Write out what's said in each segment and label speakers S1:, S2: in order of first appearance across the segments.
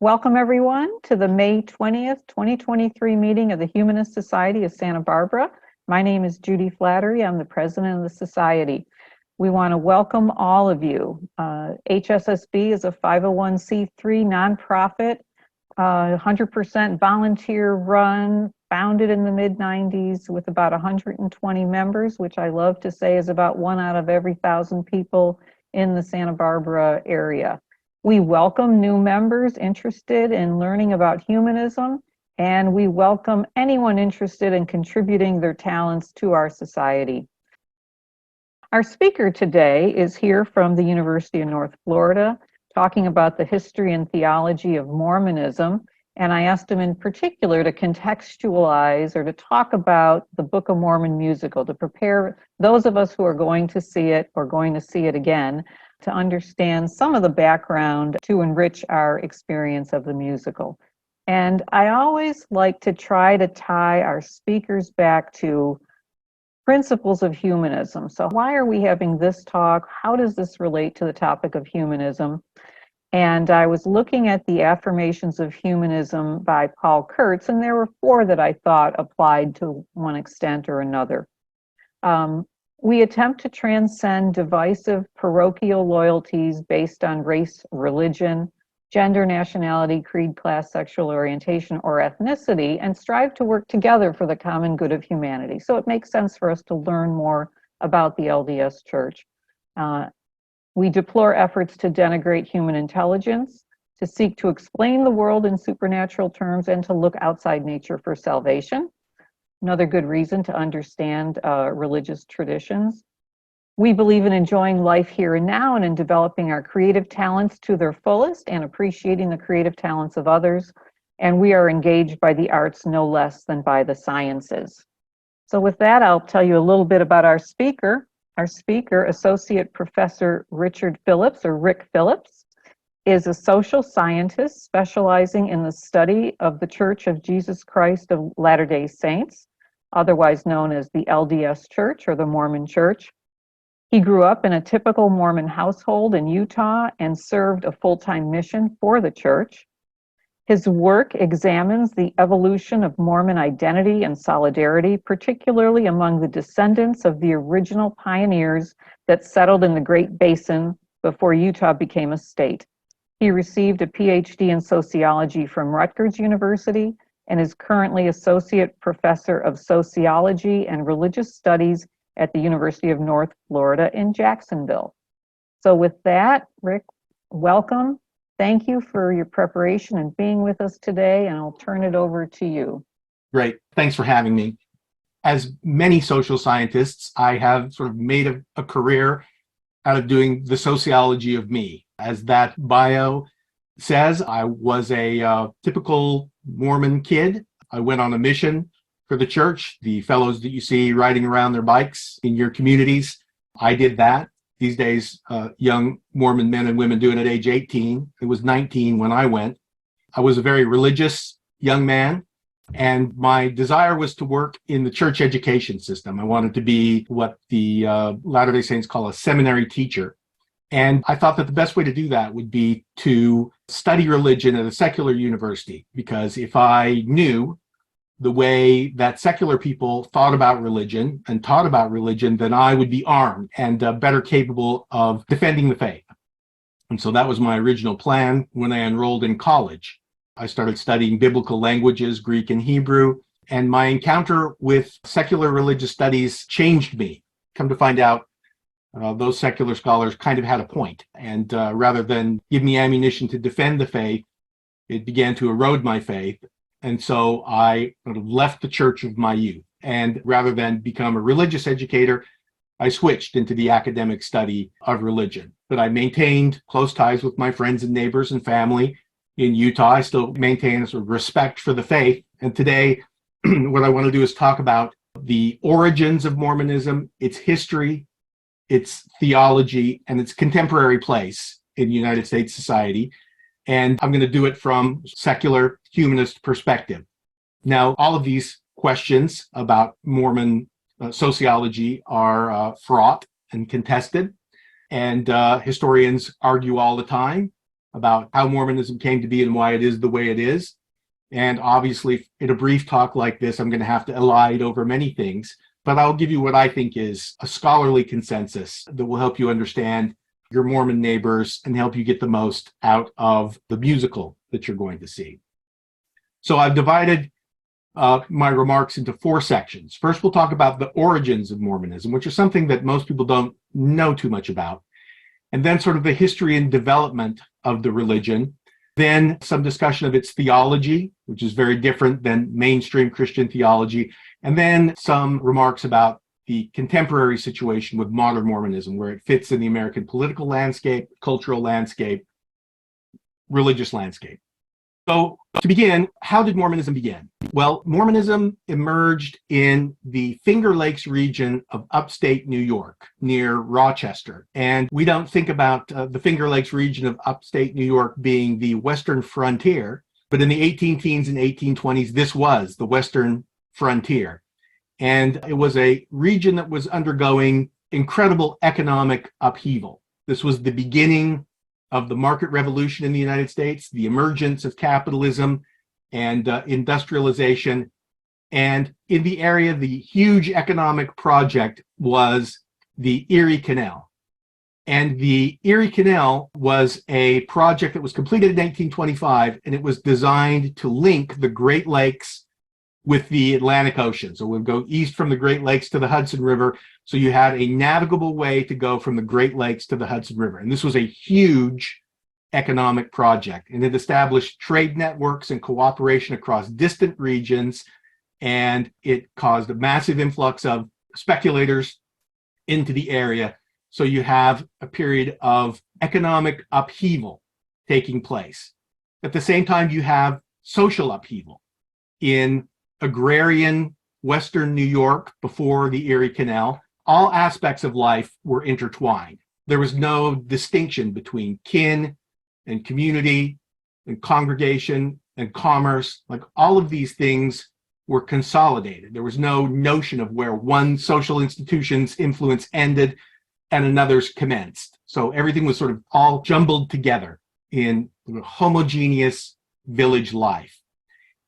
S1: Welcome, everyone, to the May 20th, 2023 meeting of the Humanist Society of Santa Barbara. My name is Judy Flattery. I'm the president of the society. We want to welcome all of you. HSSB is a 501c3 nonprofit, 100% volunteer run, founded in the mid-90s with about 120 members, which I love to say is about 1 out of every 1,000 people in the Santa Barbara area. We welcome new members interested in learning about humanism, and we welcome anyone interested in contributing their talents to our society. Our speaker today is here from the University of North Florida, talking about the history and theology of Mormonism, and I asked him in particular to contextualize or to talk about the Book of Mormon musical, to prepare those of us who are going to see it or going to see it again, to understand some of the background to enrich our experience of the musical. And I always like to try to tie our speakers back to principles of humanism. So why are we having this talk? How does this relate to the topic of humanism? And I was looking at the Affirmations of Humanism by Paul Kurtz, and there were 4 that I thought applied to one extent or another. We attempt to transcend divisive parochial loyalties based on race, religion, gender, nationality, creed, class, sexual orientation, or ethnicity, and strive to work together for the common good of humanity. So it makes sense for us to learn more about the LDS Church. We deplore efforts to denigrate human intelligence, to seek to explain the world in supernatural terms, and to look outside nature for salvation. Another good reason to understand religious traditions. We believe in enjoying life here and now and in developing our creative talents to their fullest and appreciating the creative talents of others. And we are engaged by the arts no less than by the sciences. So with that, I'll tell you a little bit about our speaker. Our speaker, Associate Professor Richard Phillips, or Rick Phillips, is a social scientist specializing in the study of the Church of Jesus Christ of Latter-day Saints, otherwise known as the LDS Church or the Mormon Church. He grew up in a typical Mormon household in Utah and served a full-time mission for the church. His work examines the evolution of Mormon identity and solidarity, particularly among the descendants of the original pioneers that settled in the Great Basin before Utah became a state. He received a PhD in sociology from Rutgers University and is currently Associate Professor of Sociology and Religious Studies at the University of North Florida in Jacksonville. So with that, Rick, welcome. Thank you for your preparation and being with us today, and I'll turn it over to you.
S2: Great. Thanks for having me. As many social scientists, I have sort of made a career out of doing the sociology of me. As that bio says, I was a typical Mormon kid. I went on a mission for the church, the fellows that you see riding around their bikes in your communities. I did that. These days, young Mormon men and women do it at age 18. It was 19 when I went. I was a very religious young man, and my desire was to work in the church education system. I wanted to be what the Latter-day Saints call a seminary teacher. And I thought that the best way to do that would be to study religion at a secular university, because if I knew the way that secular people thought about religion and taught about religion, then I would be armed and better capable of defending the faith. And so that was my original plan when I enrolled in college. I started studying biblical languages, Greek and Hebrew, and my encounter with secular religious studies changed me. Come to find out, those secular scholars kind of had a point. And rather than give me ammunition to defend the faith, it began to erode my faith. And so I sort of left the church of my youth. And rather than become a religious educator, I switched into the academic study of religion. But I maintained close ties with my friends and neighbors and family in Utah. I still maintain a sort of respect for the faith. And today, what I want to do is talk about the origins of Mormonism, its history, its theology, and its contemporary place in United States society. And I'm going to do it from secular humanist perspective. Now, all of these questions about Mormon sociology are fraught and contested, and historians argue all the time. about how Mormonism came to be and why it is the way it is. And obviously, in a brief talk like this, I'm going to have to elide over many things, but I'll give you what I think is a scholarly consensus that will help you understand your Mormon neighbors and help you get the most out of the musical that you're going to see. So I've divided my remarks into 4 sections. First, we'll talk about the origins of Mormonism, which is something that most people don't know too much about. And then sort of the history and development of the religion. Then some discussion of its theology, which is very different than mainstream Christian theology. And then some remarks about the contemporary situation with modern Mormonism, where it fits in the American political landscape, cultural landscape, religious landscape. So to begin, how did Mormonism begin? Well, Mormonism emerged in the Finger Lakes region of upstate New York, near Rochester. And we don't think about the Finger Lakes region of upstate New York being the western frontier, but in the 18 teens and 1820s, this was the western frontier. And it was a region that was undergoing incredible economic upheaval. This was the beginning of the market revolution in the United States, the emergence of capitalism and industrialization. And in the area, the huge economic project was the Erie Canal. And the Erie Canal was a project that was completed in 1925, and it was designed to link the Great Lakes with the Atlantic Ocean. So we'll go east from the Great Lakes to the Hudson River. So you had a navigable way to go from the Great Lakes to the Hudson River. And this was a huge economic project. And it established trade networks and cooperation across distant regions. And it caused a massive influx of speculators into the area. So you have a period of economic upheaval taking place. At the same time, you have social upheaval in agrarian Western New York before the Erie Canal. All aspects of life were intertwined. There was no distinction between kin and community and congregation and commerce. Like all of these things were consolidated. There was no notion of where one social institution's influence ended and another's commenced. So everything was sort of all jumbled together in homogeneous village life.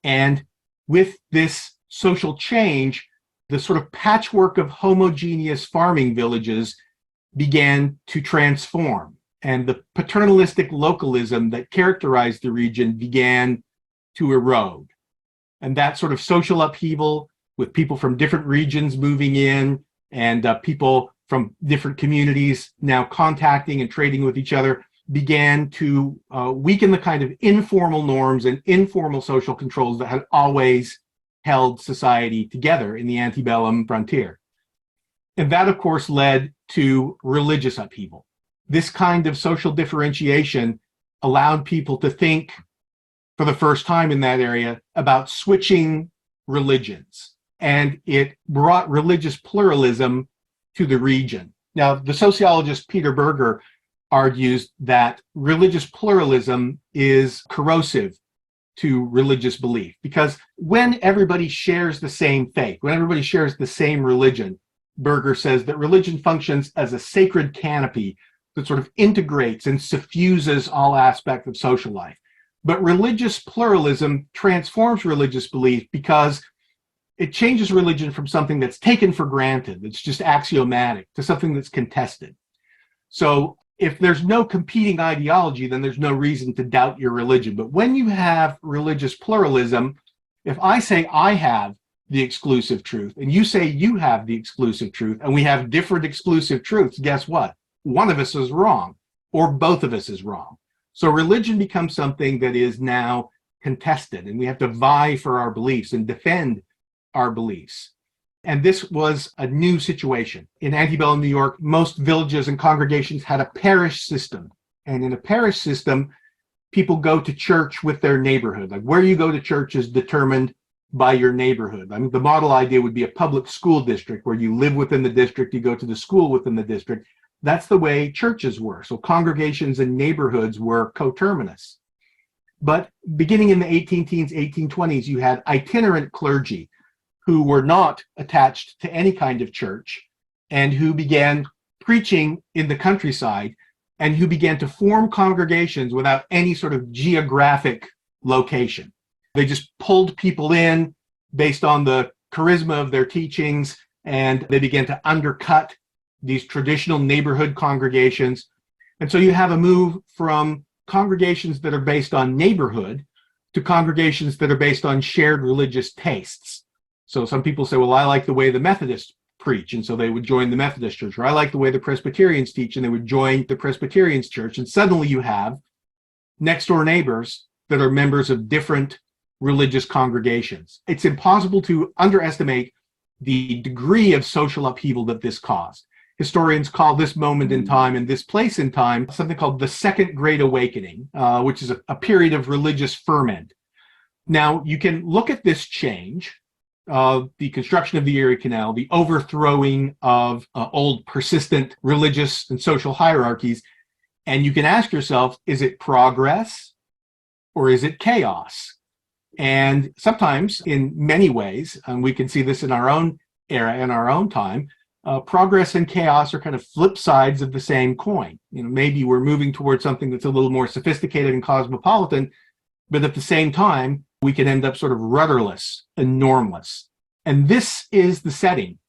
S2: And with this social change, the sort of patchwork of homogeneous farming villages began to transform. And the paternalistic localism that characterized the region began to erode. And that sort of social upheaval with people from different regions moving in and people from different communities now contacting and trading with each other began to weaken the kind of informal norms and informal social controls that had always held society together in the antebellum frontier. And that, of course, led to religious upheaval. This kind of social differentiation allowed people to think for the first time in that area about switching religions. And it brought religious pluralism to the region. Now, the sociologist Peter Berger argues that religious pluralism is corrosive to religious belief, because when everybody shares the same faith, when everybody shares the same religion, Berger says that religion functions as a sacred canopy that sort of integrates and suffuses all aspects of social life. But religious pluralism transforms religious belief because it changes religion from something that's taken for granted, that's just axiomatic, to something that's contested. So if there's no competing ideology, then there's no reason to doubt your religion. But when you have religious pluralism, if I say I have the exclusive truth and you say you have the exclusive truth and we have different exclusive truths, guess what? One of us is wrong or both of us is wrong. So religion becomes something that is now contested and we have to vie for our beliefs and defend our beliefs. And this was a new situation. In antebellum New York, most villages and congregations had a parish system. And in a parish system, people go to church with their neighborhood. Like where you go to church is determined by your neighborhood. I mean, the model idea would be a public school district where you live within the district, you go to the school within the district. That's the way churches were. So congregations and neighborhoods were coterminous. But beginning in the 18 teens, 1820s, you had itinerant clergy who were not attached to any kind of church and who began preaching in the countryside and who began to form congregations without any sort of geographic location. They just pulled people in based on the charisma of their teachings, and they began to undercut these traditional neighborhood congregations. And so you have a move from congregations that are based on neighborhood to congregations that are based on shared religious tastes. So some people say, well, I like the way the Methodists preach, and so they would join the Methodist church, or I like the way the Presbyterians teach, and they would join the Presbyterians church. And suddenly you have next door neighbors that are members of different religious congregations. It's impossible to underestimate the degree of social upheaval that this caused. Historians call this moment in time and this place in time something called the Second Great Awakening, which is a period of religious ferment. Now, you can look at this change, the construction of the Erie Canal, the overthrowing of old persistent religious and social hierarchies, and you can ask yourself, is it progress or is it chaos? And sometimes, in many ways, and we can see this in our own era, in our own time, progress and chaos are kind of flip sides of the same coin. Maybe we're moving towards something that's a little more sophisticated and cosmopolitan, but at the same time, we can end up sort of rudderless and normless. And this is the setting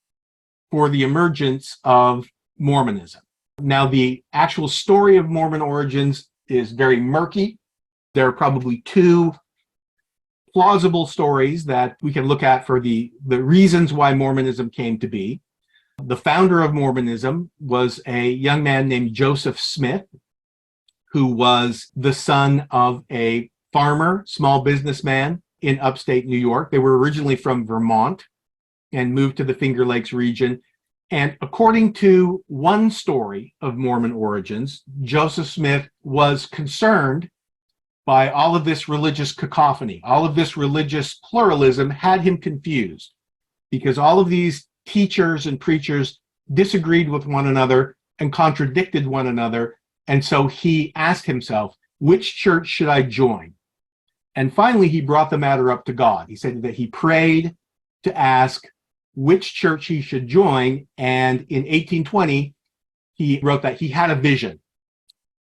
S2: for the emergence of Mormonism. Now, the actual story of Mormon origins is very murky. There are probably two plausible stories that we can look at for the reasons why Mormonism came to be. The founder of Mormonism was a young man named Joseph Smith, who was the son of a farmer, small businessman in upstate New York. They were originally from Vermont and moved to the Finger Lakes region. And according to one story of Mormon origins, Joseph Smith was concerned by all of this religious cacophony. All of this religious pluralism had him confused because all of these teachers and preachers disagreed with one another and contradicted one another. And so he asked himself, which church should I join? And finally, he brought the matter up to God. He said that he prayed to ask which church he should join. And in 1820, he wrote that he had a vision.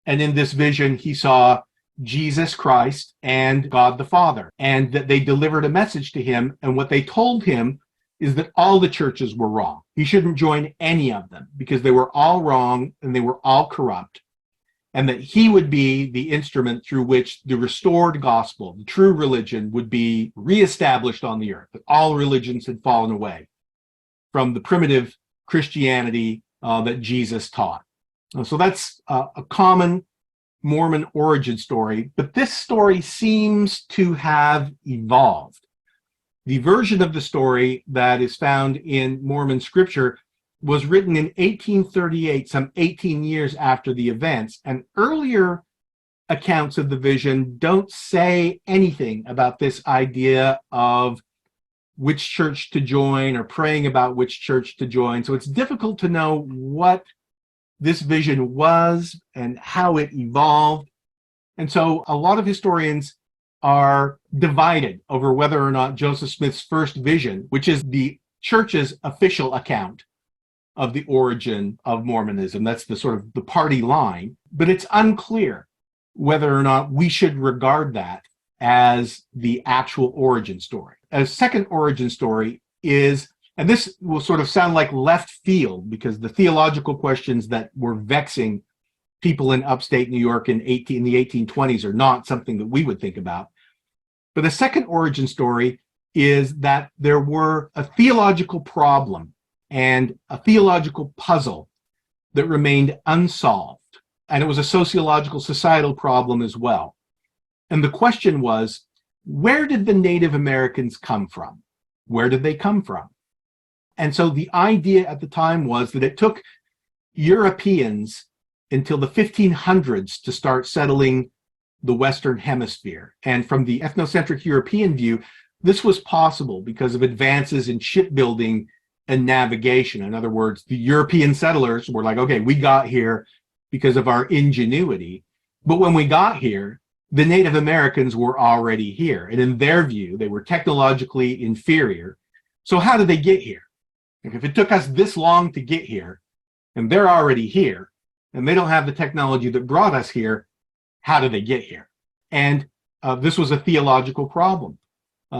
S2: And in this vision, he saw Jesus Christ and God the Father, and that they delivered a message to him. And what they told him is that all the churches were wrong. He shouldn't join any of them because they were all wrong and they were all corrupt. And that he would be the instrument through which the restored gospel, the true religion, would be reestablished on the earth, that all religions had fallen away from the primitive Christianity that Jesus taught. So that's a common Mormon origin story, but this story seems to have evolved. The version of the story that is found in Mormon scripture was written in 1838, some 18 years after the events, and earlier accounts of the vision don't say anything about this idea of which church to join or praying about which church to join. So it's difficult to know what this vision was and how it evolved. And so a lot of historians are divided over whether or not Joseph Smith's first vision, which is the church's official account of the origin of Mormonism, that's the sort of the party line, but it's unclear whether or not we should regard that as the actual origin story. A second origin story is, and this will sort of sound like left field because the theological questions that were vexing people in upstate New York in the 1820s are not something that we would think about. But the second origin story is that there were a theological problem and a theological puzzle that remained unsolved. And it was a sociological, societal problem as well. And the question was, where did the Native Americans come from? Where did they come from? And so the idea at the time was that it took Europeans until the 1500s to start settling the Western Hemisphere. And from the ethnocentric European view, this was possible because of advances in shipbuilding and navigation. In other words, the European settlers were like, okay, we got here because of our ingenuity. But when we got here, the Native Americans were already here. And in their view, they were technologically inferior. So how did they get here? If it took us this long to get here, and they're already here, and they don't have the technology that brought us here. How did they get here? And this was a theological problem.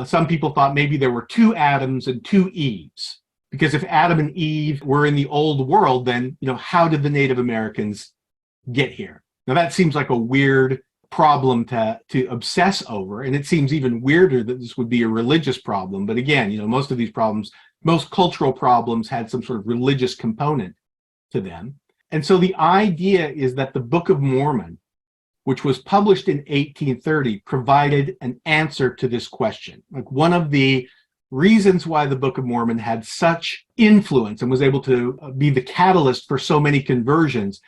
S2: Some people thought maybe there were two Adams and two Eves, because if Adam and Eve were in the old world, then, how did the Native Americans get here? Now that seems like a weird problem to obsess over, and it seems even weirder that this would be a religious problem. But again, most of these problems, most cultural problems had some sort of religious component to them. And so the idea is that the Book of Mormon, which was published in 1830, provided an answer to this question. Like, one of the reasons why the Book of Mormon had such influence and was able to be the catalyst for so many conversions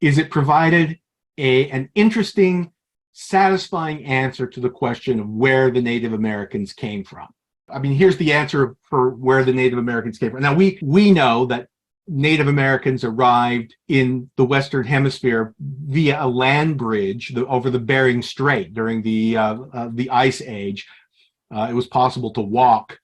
S2: is it provided an interesting, satisfying answer to the question of where the Native Americans came from. I mean, here's the answer for where the Native Americans came from. Now, we know that Native Americans arrived in the Western Hemisphere via a land bridge over the Bering Strait during the Ice Age. It was possible to walk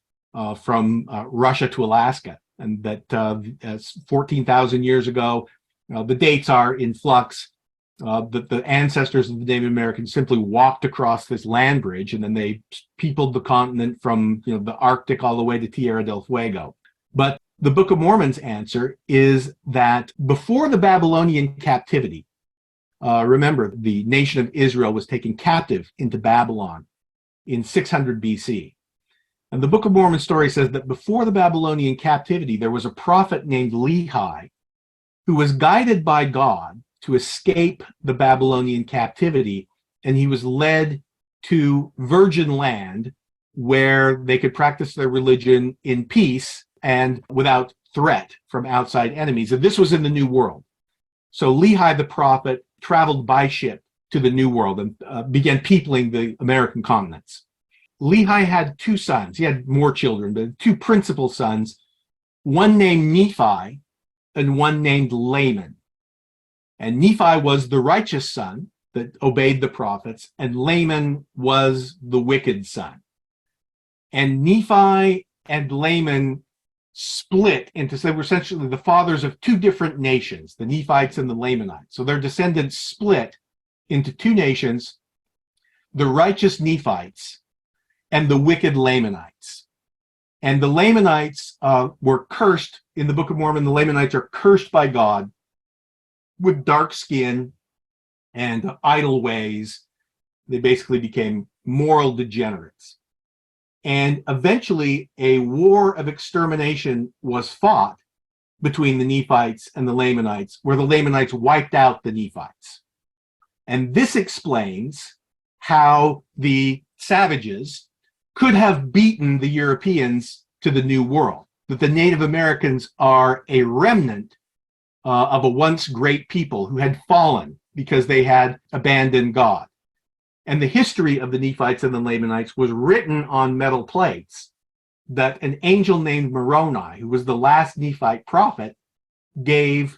S2: from Russia to Alaska, and that 14,000 years ago, the dates are in flux. The ancestors of the Native Americans simply walked across this land bridge, and then they peopled the continent from the Arctic all the way to Tierra del Fuego. But the Book of Mormon's answer is that before the Babylonian captivity, remember, the nation of Israel was taken captive into Babylon in 600 BC. And the Book of Mormon story says that before the Babylonian captivity, there was a prophet named Lehi who was guided by God to escape the Babylonian captivity, and he was led to virgin land where they could practice their religion in peace and without threat from outside enemies. And this was in the New World. So Lehi the prophet traveled by ship to the New World and began peopling the American continents. Lehi had two sons. He had more children, but two principal sons, one named Nephi and one named Laman. And Nephi was the righteous son that obeyed the prophets, and Laman was the wicked son. And Nephi and Laman split into, so they were essentially the fathers of two different nations, the Nephites and the Lamanites. So their descendants split into two nations, the righteous Nephites and the wicked Lamanites. And the Lamanites were cursed. In the Book of Mormon, the Lamanites are cursed by God with dark skin and idle ways. They basically became moral degenerates. And eventually a war of extermination was fought between the Nephites and the Lamanites, where the Lamanites wiped out the Nephites. And this explains how the savages could have beaten the Europeans to the New World, that the Native Americans are a remnant of a once great people who had fallen because they had abandoned God. And the history of the Nephites and the Lamanites was written on metal plates that an angel named Moroni, who was the last Nephite prophet, gave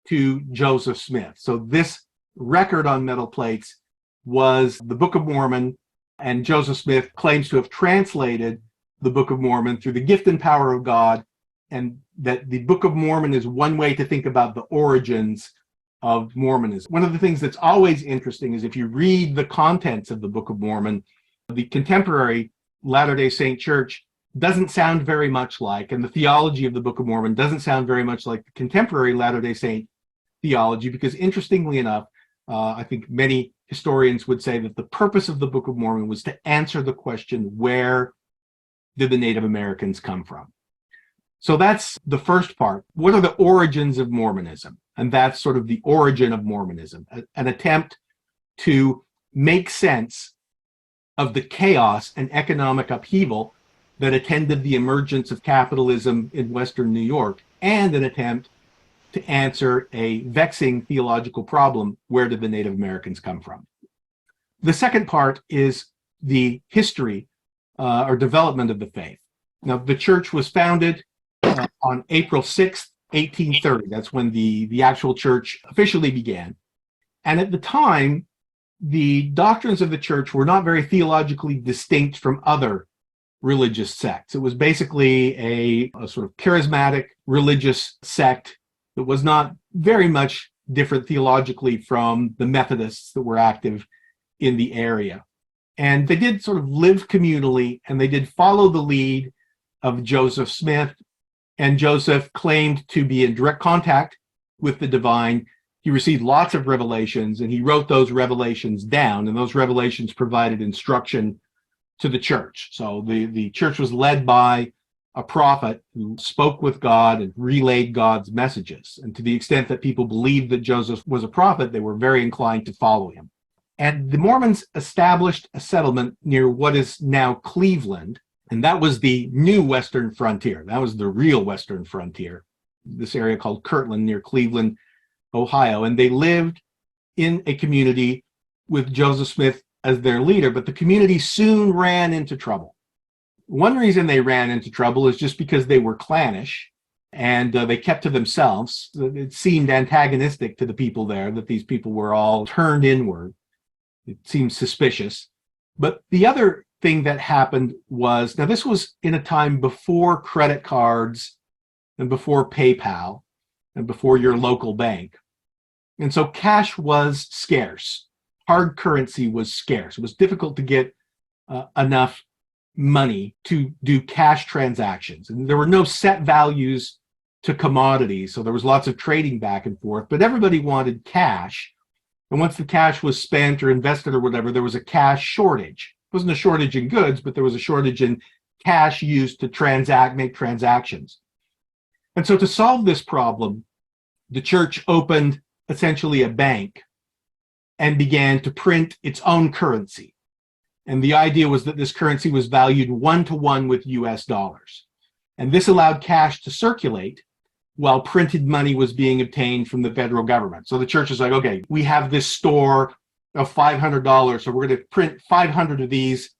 S2: to Joseph Smith. So this record on metal plates was the Book of Mormon, and Joseph Smith claims to have translated the Book of Mormon through the gift and power of God, and that the Book of Mormon is one way to think about the origins of Mormonism. One of the things that's always interesting is if you read the contents of the Book of Mormon, the contemporary Latter-day Saint Church doesn't sound very much like, and the theology of the Book of Mormon doesn't sound very much like the contemporary Latter-day Saint theology, because interestingly enough, I think many historians would say that the purpose of the Book of Mormon was to answer the question, where did the Native Americans come from? So that's the first part. What are the origins of Mormonism? And that's sort of the origin of Mormonism, an attempt to make sense of the chaos and economic upheaval that attended the emergence of capitalism in Western New York, and an attempt to answer a vexing theological problem: where did the Native Americans come from? The second part is the history or development of the faith. Now, the church was founded on April 6th, 1830. That's when the actual church officially began. And at the time, the doctrines of the church were not very theologically distinct from other religious sects. It was basically a sort of charismatic religious sect that was not very much different theologically from the Methodists that were active in the area. And they did sort of live communally, and they did follow the lead of Joseph Smith. And Joseph claimed to be in direct contact with the divine. He received lots of revelations, and he wrote those revelations down, and those revelations provided instruction to the church. So the church was led by a prophet who spoke with God and relayed God's messages. And to the extent that people believed that Joseph was a prophet, they were very inclined to follow him. And the Mormons established a settlement near what is now Cleveland, and that was the new western frontier. That was the real western frontier, this area called Kirtland near Cleveland, Ohio. And they lived in a community with Joseph Smith as their leader, but the community soon ran into trouble. One reason they ran into trouble is just because they were clannish, and they kept to themselves. It seemed antagonistic to the people there that these people were all turned inward. It seemed suspicious. But the other thing that happened was, now this was in a time before credit cards and before PayPal and before your local bank. And so cash was scarce. Hard currency was scarce. It was difficult to get enough money to do cash transactions. And there were no set values to commodities, so there was lots of trading back and forth, but everybody wanted cash. And once the cash was spent or invested or whatever, there was a cash shortage. It wasn't a shortage in goods, but there was a shortage in cash used to make transactions. And so to solve this problem, the church opened essentially a bank and began to print its own currency. And the idea was that this currency was valued 1-to-1 with US dollars. And this allowed cash to circulate while printed money was being obtained from the federal government. So the church is like, okay, we have this store of $500, so we're going to print 500 of these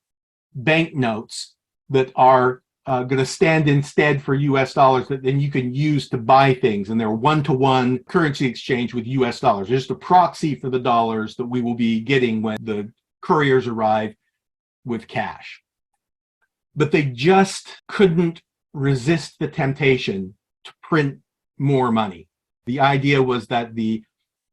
S2: banknotes that are going to stand instead for US dollars that then you can use to buy things. And they're 1-to-1 currency exchange with US dollars. They're just a proxy for the dollars that we will be getting when the couriers arrive with cash. But they just couldn't resist the temptation to print more money. The idea was that the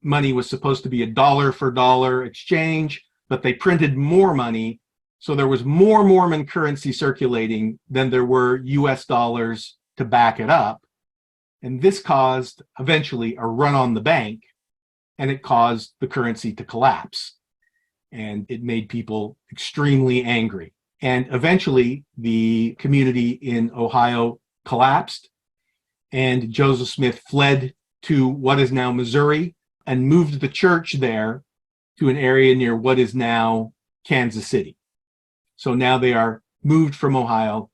S2: money was supposed to be a dollar for dollar exchange, but they printed more money, so there was more Mormon currency circulating than there were US dollars to back it up. And this caused eventually a run on the bank, and it caused the currency to collapse. And it made people extremely angry. And eventually, the community in Ohio collapsed, and Joseph Smith fled to what is now Missouri and moved the church there to an area near what is now Kansas City. So now they are moved from Ohio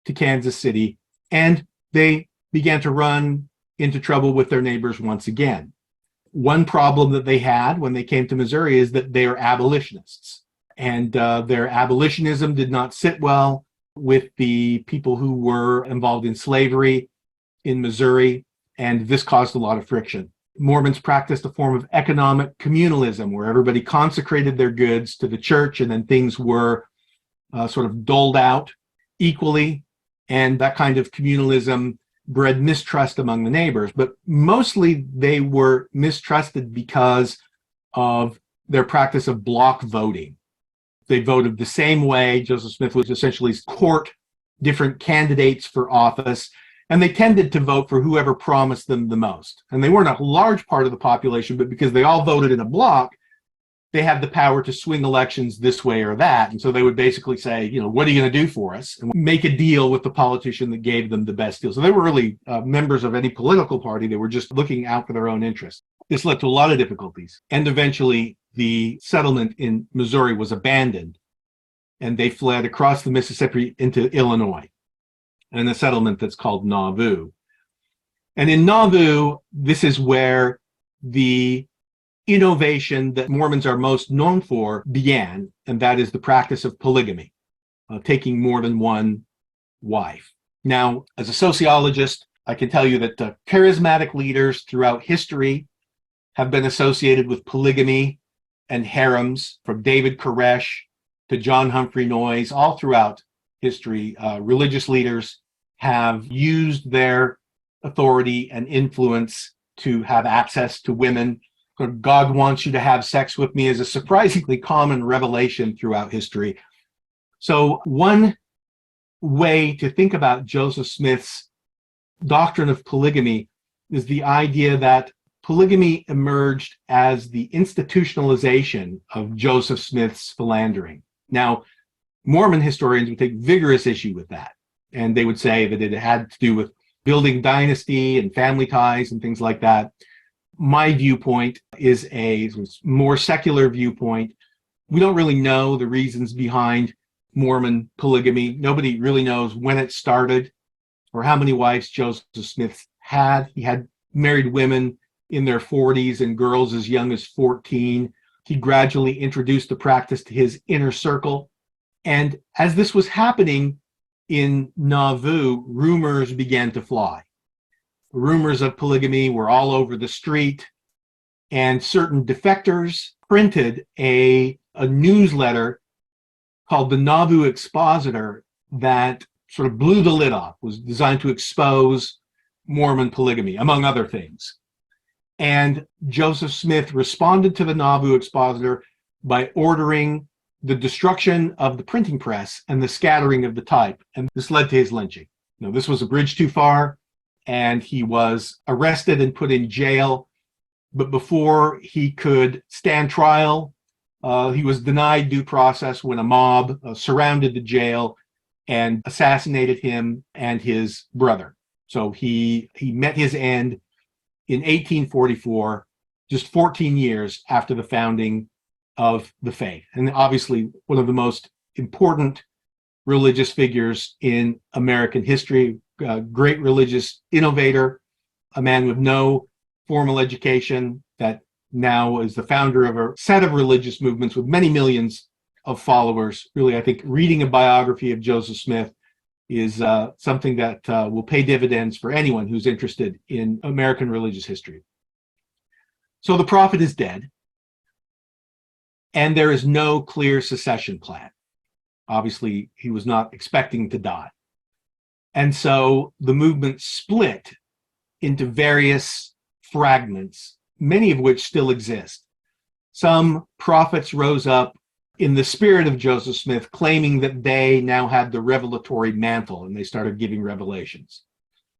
S2: to Kansas City, and they began to run into trouble with their neighbors once again. One problem that they had when they came to Missouri is that they are abolitionists, and their abolitionism did not sit well with the people who were involved in slavery in Missouri, and this caused a lot of friction. Mormons practiced a form of economic communalism where everybody consecrated their goods to the church, and then things were sort of doled out equally, and that kind of communalism bred mistrust among the neighbors, but mostly they were mistrusted because of their practice of block voting. They voted the same way. Joseph Smith would essentially court different candidates for office, and they tended to vote for whoever promised them the most. And they weren't a large part of the population, but because they all voted in a block, they had the power to swing elections this way or that. And so they would basically say, what are you going to do for us? And make a deal with the politician that gave them the best deal. So they were really members of any political party. They were just looking out for their own interests. This led to a lot of difficulties. And eventually the settlement in Missouri was abandoned, and they fled across the Mississippi into Illinois, and a settlement that's called Nauvoo. And in Nauvoo, this is where the innovation that Mormons are most known for began, and that is the practice of polygamy, taking more than one wife. Now, as a sociologist, I can tell you that charismatic leaders throughout history have been associated with polygamy and harems, from David Koresh to John Humphrey Noyes. All throughout history, religious leaders have used their authority and influence to have access to women. God wants you to have sex with me is a surprisingly common revelation throughout history. So one way to think about Joseph Smith's doctrine of polygamy is the idea that polygamy emerged as the institutionalization of Joseph Smith's philandering. Now, Mormon historians would take vigorous issue with that, and they would say that it had to do with building dynasty and family ties and things like that. My viewpoint is a more secular viewpoint. We don't really know the reasons behind Mormon polygamy. Nobody really knows when it started or how many wives Joseph Smith had. He had married women in their 40s and girls as young as 14. He gradually introduced the practice to his inner circle. And as this was happening in Nauvoo, rumors began to fly. Rumors of polygamy were all over the street, and certain defectors printed a newsletter called the Nauvoo Expositor that sort of blew the lid off, was designed to expose Mormon polygamy, among other things. And Joseph Smith responded to the Nauvoo Expositor by ordering the destruction of the printing press and the scattering of the type. And this led to his lynching. Now, this was a bridge too far, and he was arrested and put in jail. But before he could stand trial, he was denied due process when a mob surrounded the jail and assassinated him and his brother. So he met his end in 1844, just 14 years after the founding of the faith. And obviously one of the most important religious figures in American history, a great religious innovator, a man with no formal education that now is the founder of a set of religious movements with many millions of followers. Really, I think reading a biography of Joseph Smith is something that will pay dividends for anyone who's interested in American religious history. So the prophet is dead, and there is no clear succession plan. Obviously, he was not expecting to die. And so the movement split into various fragments, many of which still exist. Some prophets rose up in the spirit of Joseph Smith, claiming that they now had the revelatory mantle, and they started giving revelations.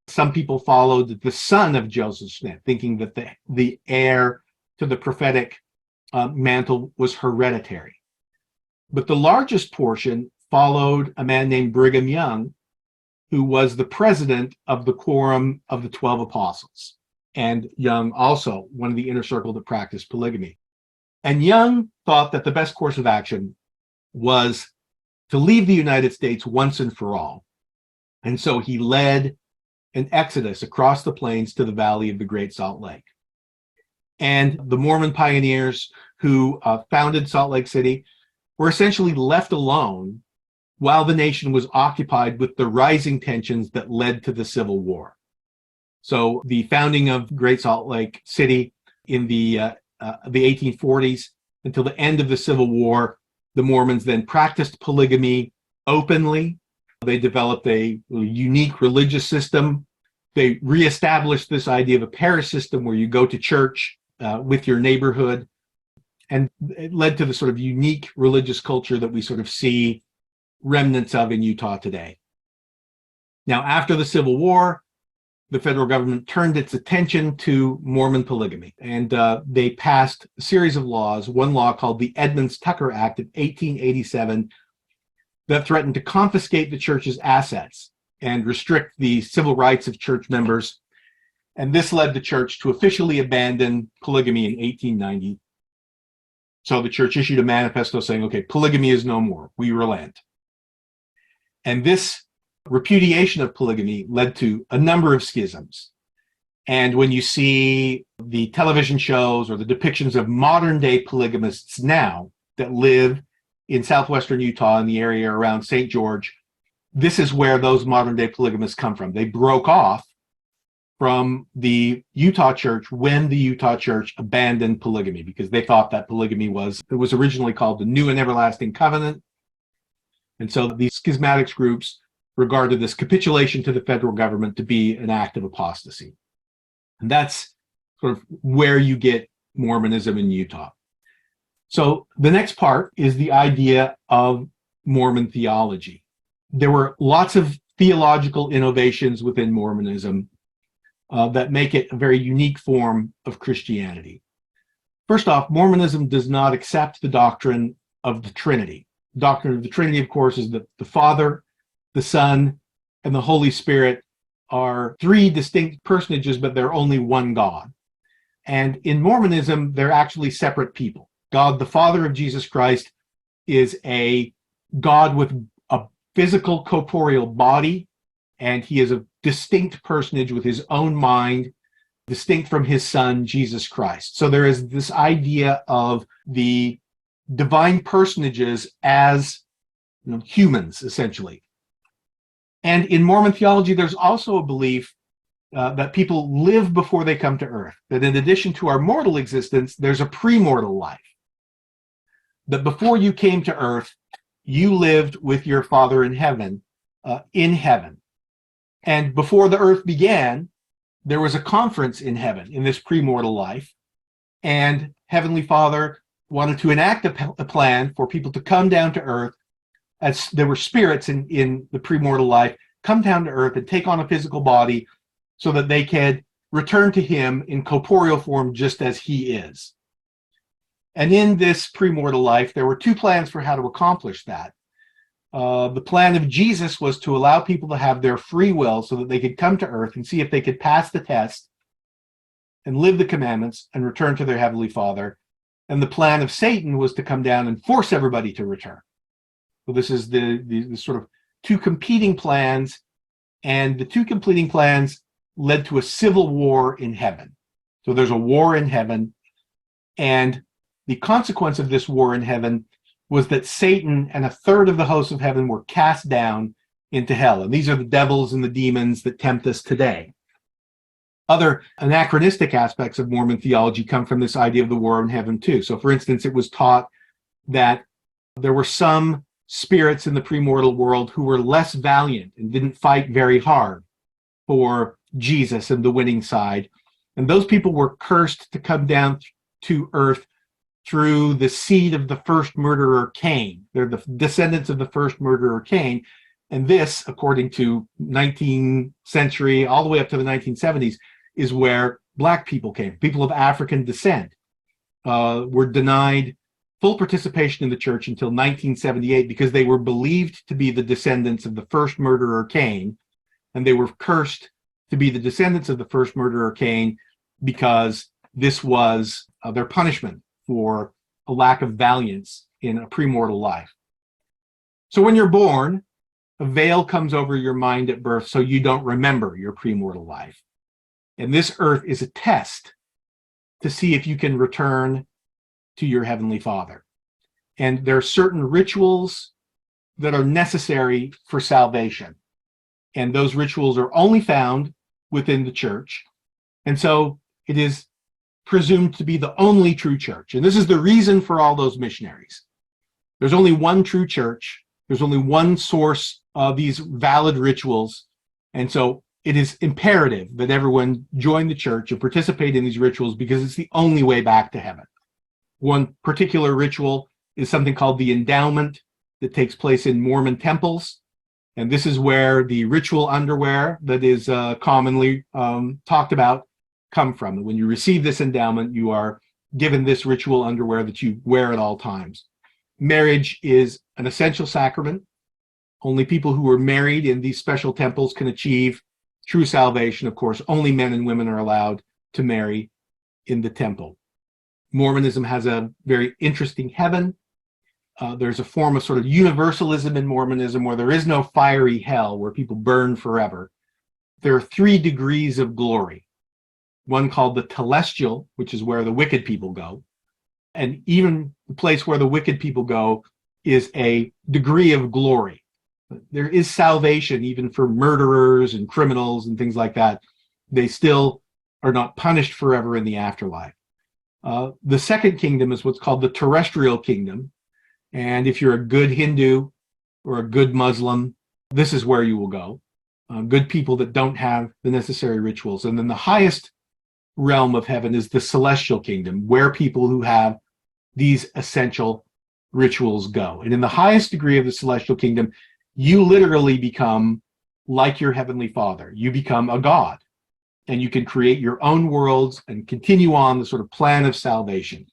S2: Some people followed the son of Joseph Smith, thinking that the heir to the prophetic mantle was hereditary. But the largest portion followed a man named Brigham Young, who was the president of the Quorum of the 12 Apostles. And Young also one of the inner circle that practiced polygamy. And Young thought that the best course of action was to leave the United States once and for all. And so he led an exodus across the plains to the valley of the Great Salt Lake. And the Mormon pioneers who founded Salt Lake City were essentially left alone while the nation was occupied with the rising tensions that led to the Civil War. So the founding of Great Salt Lake City in the 1840s until the end of the Civil War, the Mormons then practiced polygamy openly. They developed a unique religious system. They reestablished this idea of a parish system where you go to church with your neighborhood. And it led to the sort of unique religious culture that we sort of see remnants of in Utah today. Now, after the Civil War, the federal government turned its attention to Mormon polygamy, and they passed a series of laws, one law called the Edmunds-Tucker Act of 1887 that threatened to confiscate the church's assets and restrict the civil rights of church members. And this led the church to officially abandon polygamy in 1890. So the church issued a manifesto saying, okay, polygamy is no more, we relent. And this repudiation of polygamy led to a number of schisms. And when you see the television shows or the depictions of modern day polygamists now that live in southwestern Utah in the area around St. George, this is where those modern day polygamists come from. They broke off from the Utah church when the Utah church abandoned polygamy because they thought that polygamy was originally called the New and Everlasting Covenant. And so these schismatics groups regarded this capitulation to the federal government to be an act of apostasy. And that's sort of where you get Mormonism in Utah. So the next part is the idea of Mormon theology. There were lots of theological innovations within Mormonism that make it a very unique form of Christianity. First off, Mormonism does not accept the doctrine of the Trinity. The doctrine of the Trinity, of course, is that the Father, the Son, and the Holy Spirit are three distinct personages, but they're only one God. And in Mormonism, they're actually separate people. God, the Father of Jesus Christ, is a God with a physical corporeal body, and he is a distinct personage with his own mind, distinct from his Son, Jesus Christ. So there is this idea of the divine personages as humans, essentially. And in Mormon theology, there's also a belief that people live before they come to earth, that in addition to our mortal existence, there's a premortal life. That before you came to earth, you lived with your Father in heaven. And before the earth began, there was a conference in heaven in this premortal life. And Heavenly Father wanted to enact a plan for people to come down to earth, as there were spirits in the premortal life, come down to earth and take on a physical body so that they could return to him in corporeal form just as he is. And in this premortal life, there were two plans for how to accomplish that. The plan of Jesus was to allow people to have their free will so that they could come to earth and see if they could pass the test and live the commandments and return to their Heavenly Father. And the plan of Satan was to come down and force everybody to return. So this is the sort of two competing plans, and the two competing plans led to a civil war in heaven. So there's a war in heaven, and the consequence of this war in heaven was that Satan and a third of the hosts of heaven were cast down into hell. And these are the devils and the demons that tempt us today. Other anachronistic aspects of Mormon theology come from this idea of the war in heaven too. So for instance, it was taught that there were some spirits in the premortal world who were less valiant and didn't fight very hard for Jesus and the winning side. And those people were cursed to come down to earth through the seed of the first murderer Cain. They're the descendants of the first murderer Cain. And this, according to 19th century, all the way up to the 1970s, is where Black people came. People of African descent were denied full participation in the church until 1978 because they were believed to be the descendants of the first murderer Cain, and they were cursed to be the descendants of the first murderer Cain because this was their punishment for a lack of valiance in a premortal life. So when you're born, a veil comes over your mind at birth so you don't remember your premortal life. And this earth is a test to see if you can return to your Heavenly Father. And there are certain rituals that are necessary for salvation. And those rituals are only found within the church. And so it is presumed to be the only true church. And this is the reason for all those missionaries. There's only one true church. There's only one source of these valid rituals. And so it is imperative that everyone join the church and participate in these rituals because it's the only way back to heaven. One particular ritual is something called the endowment that takes place in Mormon temples. And this is where the ritual underwear that is commonly talked about come from. When you receive this endowment, you are given this ritual underwear that you wear at all times. Marriage is an essential sacrament. Only people who are married in these special temples can achieve true salvation. Of course, only men and women are allowed to marry in the temple. Mormonism has a very interesting heaven. There's a form of sort of universalism in Mormonism where there is no fiery hell where people burn forever. There are 3 degrees of glory. One called the telestial, which is where the wicked people go. And even the place where the wicked people go is a degree of glory. There is salvation even for murderers and criminals and things like that. They still are not punished forever in the afterlife. The second kingdom is what's called the terrestrial kingdom. And if you're a good Hindu or a good Muslim, this is where you will go. Good people that don't have the necessary rituals. And then the highest realm of heaven is the celestial kingdom, where people who have these essential rituals go. And in the highest degree of the celestial kingdom, you literally become like your heavenly Father. You become a god, and you can create your own worlds and continue on the sort of plan of salvation.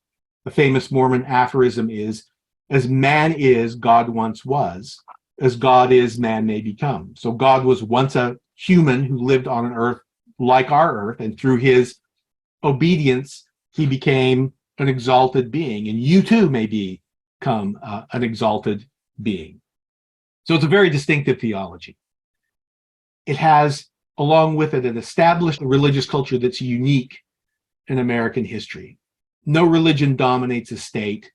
S2: The famous Mormon aphorism is, as man is, God once was. As God is, man may become. So God was once a human who lived on an earth like our earth, and through his obedience, he became an exalted being, and you too may become an exalted being. So it's a very distinctive theology. It has, along with it, an established religious culture that's unique in American history. No religion dominates a state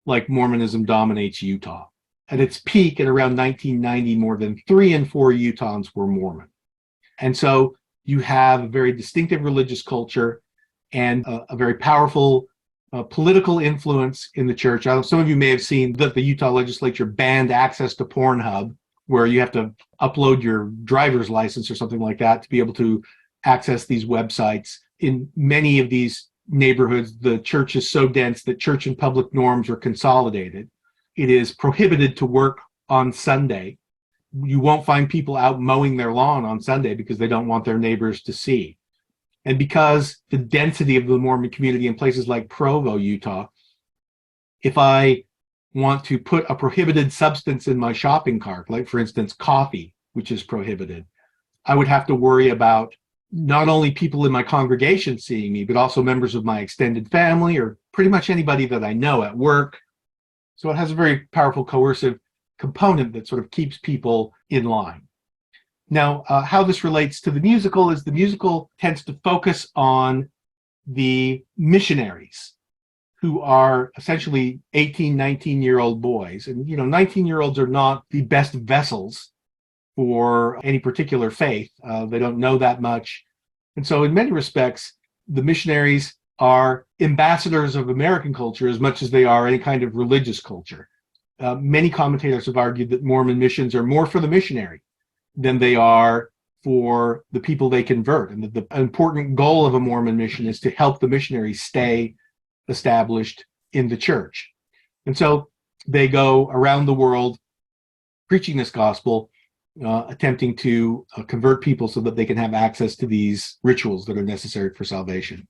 S2: like Mormonism dominates Utah. At its peak, at around 1990, more than 3 in 4 Utahns were Mormon. And so you have a very distinctive religious culture and a very powerful political influence in the church. Some of you may have seen that the Utah legislature banned access to Pornhub, where you have to upload your driver's license or something like that to be able to access these websites. In many of these neighborhoods, the church is so dense that church and public norms are consolidated. It is prohibited to work on Sunday. You won't find people out mowing their lawn on Sunday because they don't want their neighbors to see. And because the density of the Mormon community in places like Provo, Utah, if I want to put a prohibited substance in my shopping cart, like for instance, coffee, which is prohibited, I would have to worry about not only people in my congregation seeing me, but also members of my extended family or pretty much anybody that I know at work. So it has a very powerful coercive component that sort of keeps people in line. Now, how this relates to the musical is the musical tends to focus on the missionaries who are essentially 18, 19-year-old boys. And, 19-year-olds are not the best vessels for any particular faith. They don't know that much. And so in many respects, the missionaries are ambassadors of American culture as much as they are any kind of religious culture. Many commentators have argued that Mormon missions are more for the missionary than they are for the people they convert. And that the important goal of a Mormon mission is to help the missionary stay established in the church. And so they go around the world preaching this gospel, attempting to convert people so that they can have access to these rituals that are necessary for salvation.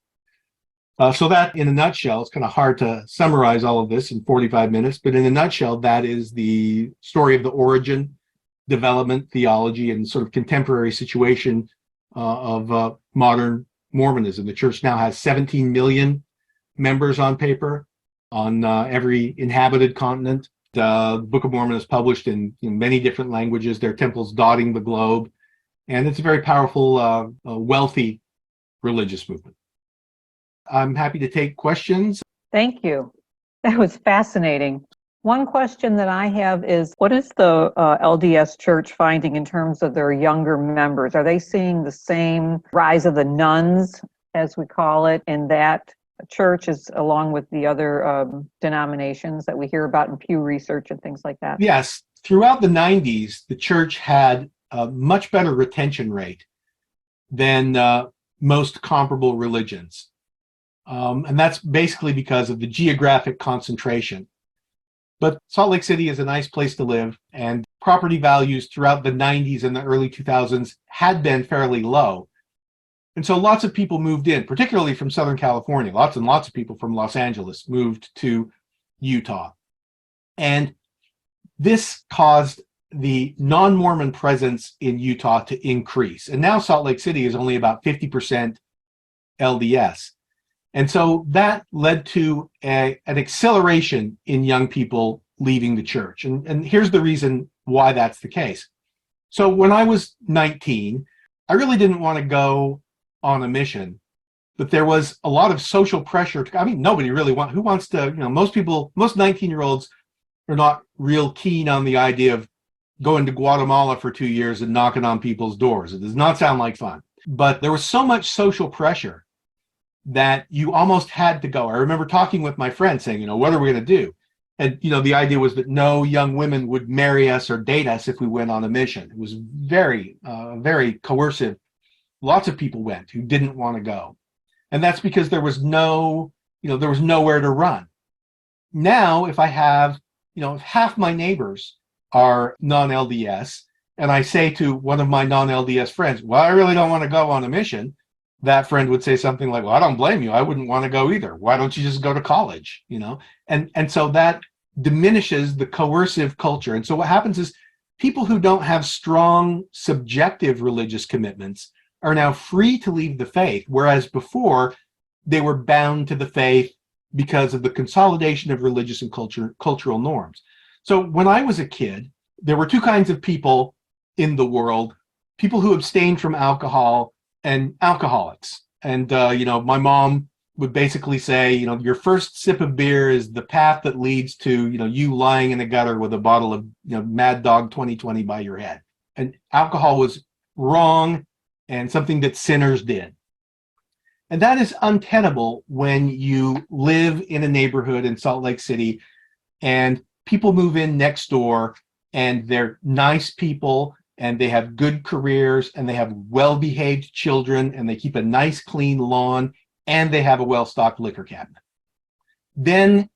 S2: So that, in a nutshell, it's kind of hard to summarize all of this in 45 minutes, but in a nutshell, that is the story of the origin, development, theology, and sort of contemporary situation of modern Mormonism. The church now has 17 million members on paper on every inhabited continent. The Book of Mormon is published in many different languages. There are temples dotting the globe, and it's a very powerful, wealthy religious movement. I'm happy to take questions.
S1: Thank you. That was fascinating. One question that I have is, what is the LDS Church finding in terms of their younger members? Are they seeing the same rise of the nuns, as we call it, in that church, as along with the other denominations that we hear about in Pew Research and things like that?
S2: Yes. Throughout the 90s, the church had a much better retention rate than most comparable religions. And that's basically because of the geographic concentration. But Salt Lake City is a nice place to live, and property values throughout the 90s and the early 2000s had been fairly low. And so lots of people moved in, particularly from Southern California. Lots and lots of people from Los Angeles moved to Utah. And this caused the non-Mormon presence in Utah to increase. And now Salt Lake City is only about 50% LDS. And so that led to an acceleration in young people leaving the church. And here's the reason why that's the case. So when I was 19, I really didn't want to go on a mission, but there was a lot of social pressure. Nobody really who wants to, most 19-year-olds are not real keen on the idea of going to Guatemala for 2 years and knocking on people's doors. It does not sound like fun. But there was so much social pressure that you almost had to go. I remember talking with my friend saying, what are we going to do? And, the idea was that no young women would marry us or date us if we went on a mission. It was very, very coercive. Lots of people went who didn't want to go. And that's because there was nowhere to run. Now, if I have, if half my neighbors are non-LDS, and I say to one of my non-LDS friends, well, I really don't want to go on a mission, that friend would say something like, well, I don't blame you. I wouldn't want to go either. Why don't you just go to college? And so that diminishes the coercive culture. And so what happens is people who don't have strong subjective religious commitments are now free to leave the faith, whereas before they were bound to the faith because of the consolidation of religious and cultural norms. So when I was a kid, there were two kinds of people in the world: people who abstained from alcohol and alcoholics. And my mom would basically say, your first sip of beer is the path that leads to, you lying in the gutter with a bottle of, Mad Dog 2020 by your head. And alcohol was wrong and something that sinners did. And that is untenable when you live in a neighborhood in Salt Lake City and people move in next door and they're nice people and they have good careers and they have well-behaved children and they keep a nice clean lawn and they have a well-stocked liquor cabinet. Then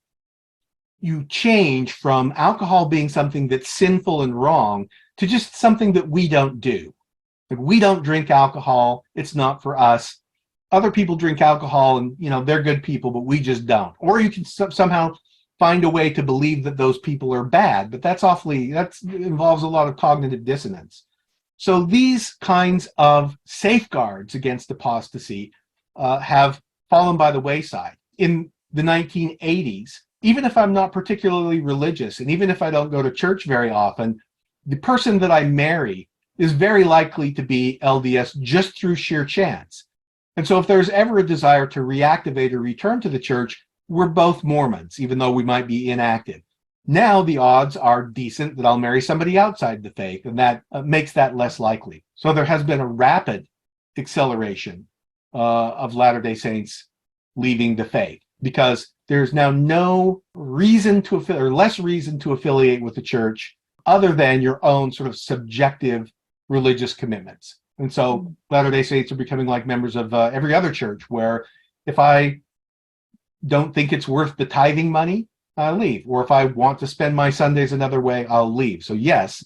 S2: you change from alcohol being something that's sinful and wrong to just something that we don't do. Like, we don't drink alcohol. It's not for us. Other people drink alcohol and, they're good people, but we just don't. Or you can somehow find a way to believe that those people are bad, but that involves a lot of cognitive dissonance. So these kinds of safeguards against apostasy have fallen by the wayside. In the 1980s, even if I'm not particularly religious, and even if I don't go to church very often, the person that I marry is very likely to be LDS just through sheer chance. And so if there's ever a desire to reactivate or return to the church, we're both Mormons, even though we might be inactive. Now the odds are decent that I'll marry somebody outside the faith, and that makes that less likely. So there has been a rapid acceleration of Latter-day Saints leaving the faith, because there's now no reason to less reason to affiliate with the church other than your own sort of subjective religious commitments. And so Latter-day Saints are becoming like members of every other church, where if I don't think it's worth the tithing money, I'll leave. Or if I want to spend my Sundays another way, I'll leave. So yes,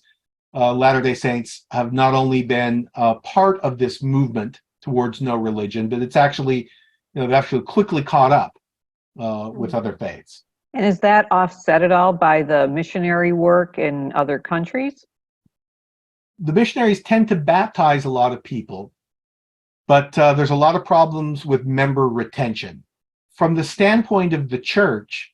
S2: Latter-day Saints have not only been part of this movement towards no religion, but it's actually, they've actually quickly caught up with other faiths.
S1: And is that offset at all by the missionary work in other countries?
S2: The missionaries tend to baptize a lot of people, but there's a lot of problems with member retention. From the standpoint of the church,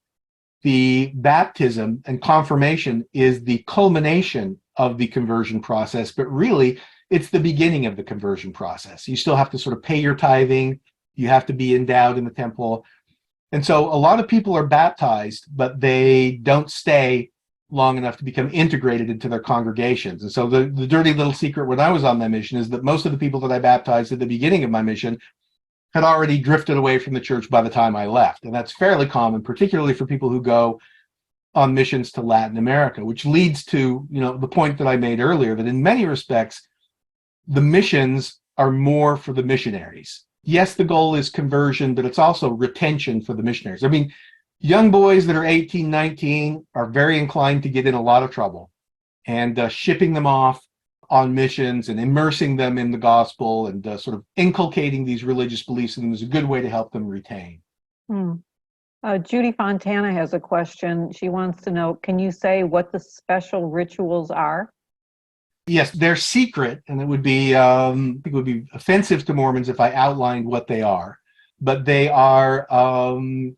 S2: the baptism and confirmation is the culmination of the conversion process, but really it's the beginning of the conversion process. You still have to sort of pay your tithing, you have to be endowed in the temple. And so a lot of people are baptized, but they don't stay long enough to become integrated into their congregations. And so the dirty little secret when I was on my mission is that most of the people that I baptized at the beginning of my mission had already drifted away from the church by the time I left. And that's fairly common, particularly for people who go on missions to Latin America, which leads to, the point that I made earlier, that in many respects, the missions are more for the missionaries. Yes, the goal is conversion, but it's also retention for the missionaries. I mean, young boys that are 18, 19 are very inclined to get in a lot of trouble, and shipping them off on missions and immersing them in the gospel and sort of inculcating these religious beliefs in them is a good way to help them retain.
S1: Judy Fontana has a question. She wants to know, can you say what the special rituals are?
S2: Yes, they're secret, and it would be I think it would be offensive to Mormons if I outlined what they are. But they are the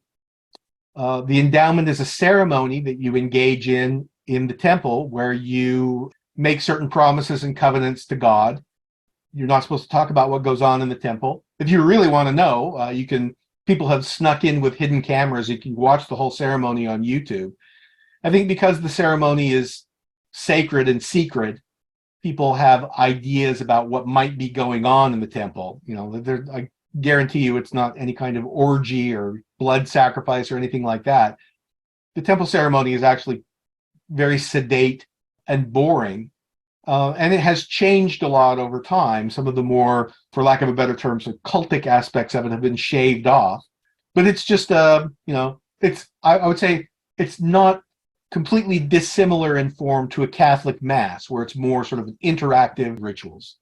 S2: endowment is a ceremony that you engage in the temple, where you make certain promises and covenants to God. You're not supposed to talk about what goes on in the temple. If you really want to know, people have snuck in with hidden cameras. You can watch the whole ceremony on YouTube. I think because the ceremony is sacred and secret, people have ideas about what might be going on in the temple. I guarantee you it's not any kind of orgy or blood sacrifice or anything like that. The temple ceremony is actually very sedate and boring. And it has changed a lot over time. Some of the more, for lack of a better term, sort of cultic aspects of it have been shaved off. But it's just, I would say it's not completely dissimilar in form to a Catholic Mass, where it's more sort of interactive rituals.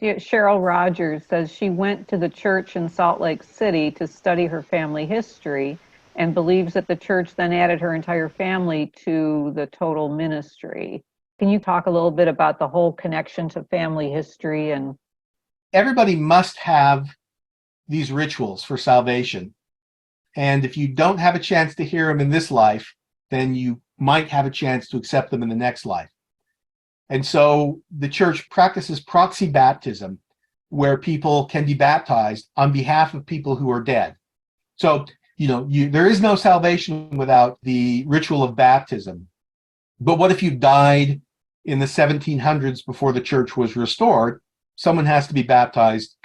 S1: Yeah, Cheryl Rogers says she went to the church in Salt Lake City to study her family history and believes that the church then added her entire family to the total ministry. Can you talk a little bit about the whole connection to family history? And
S2: everybody must have these rituals for salvation. And if you don't have a chance to hear them in this life, then you might have a chance to accept them in the next life. And so the church practices proxy baptism, where people can be baptized on behalf of people who are dead. So, there is no salvation without the ritual of baptism. But what if you died in the 1700s before the church was restored? Someone has to be baptized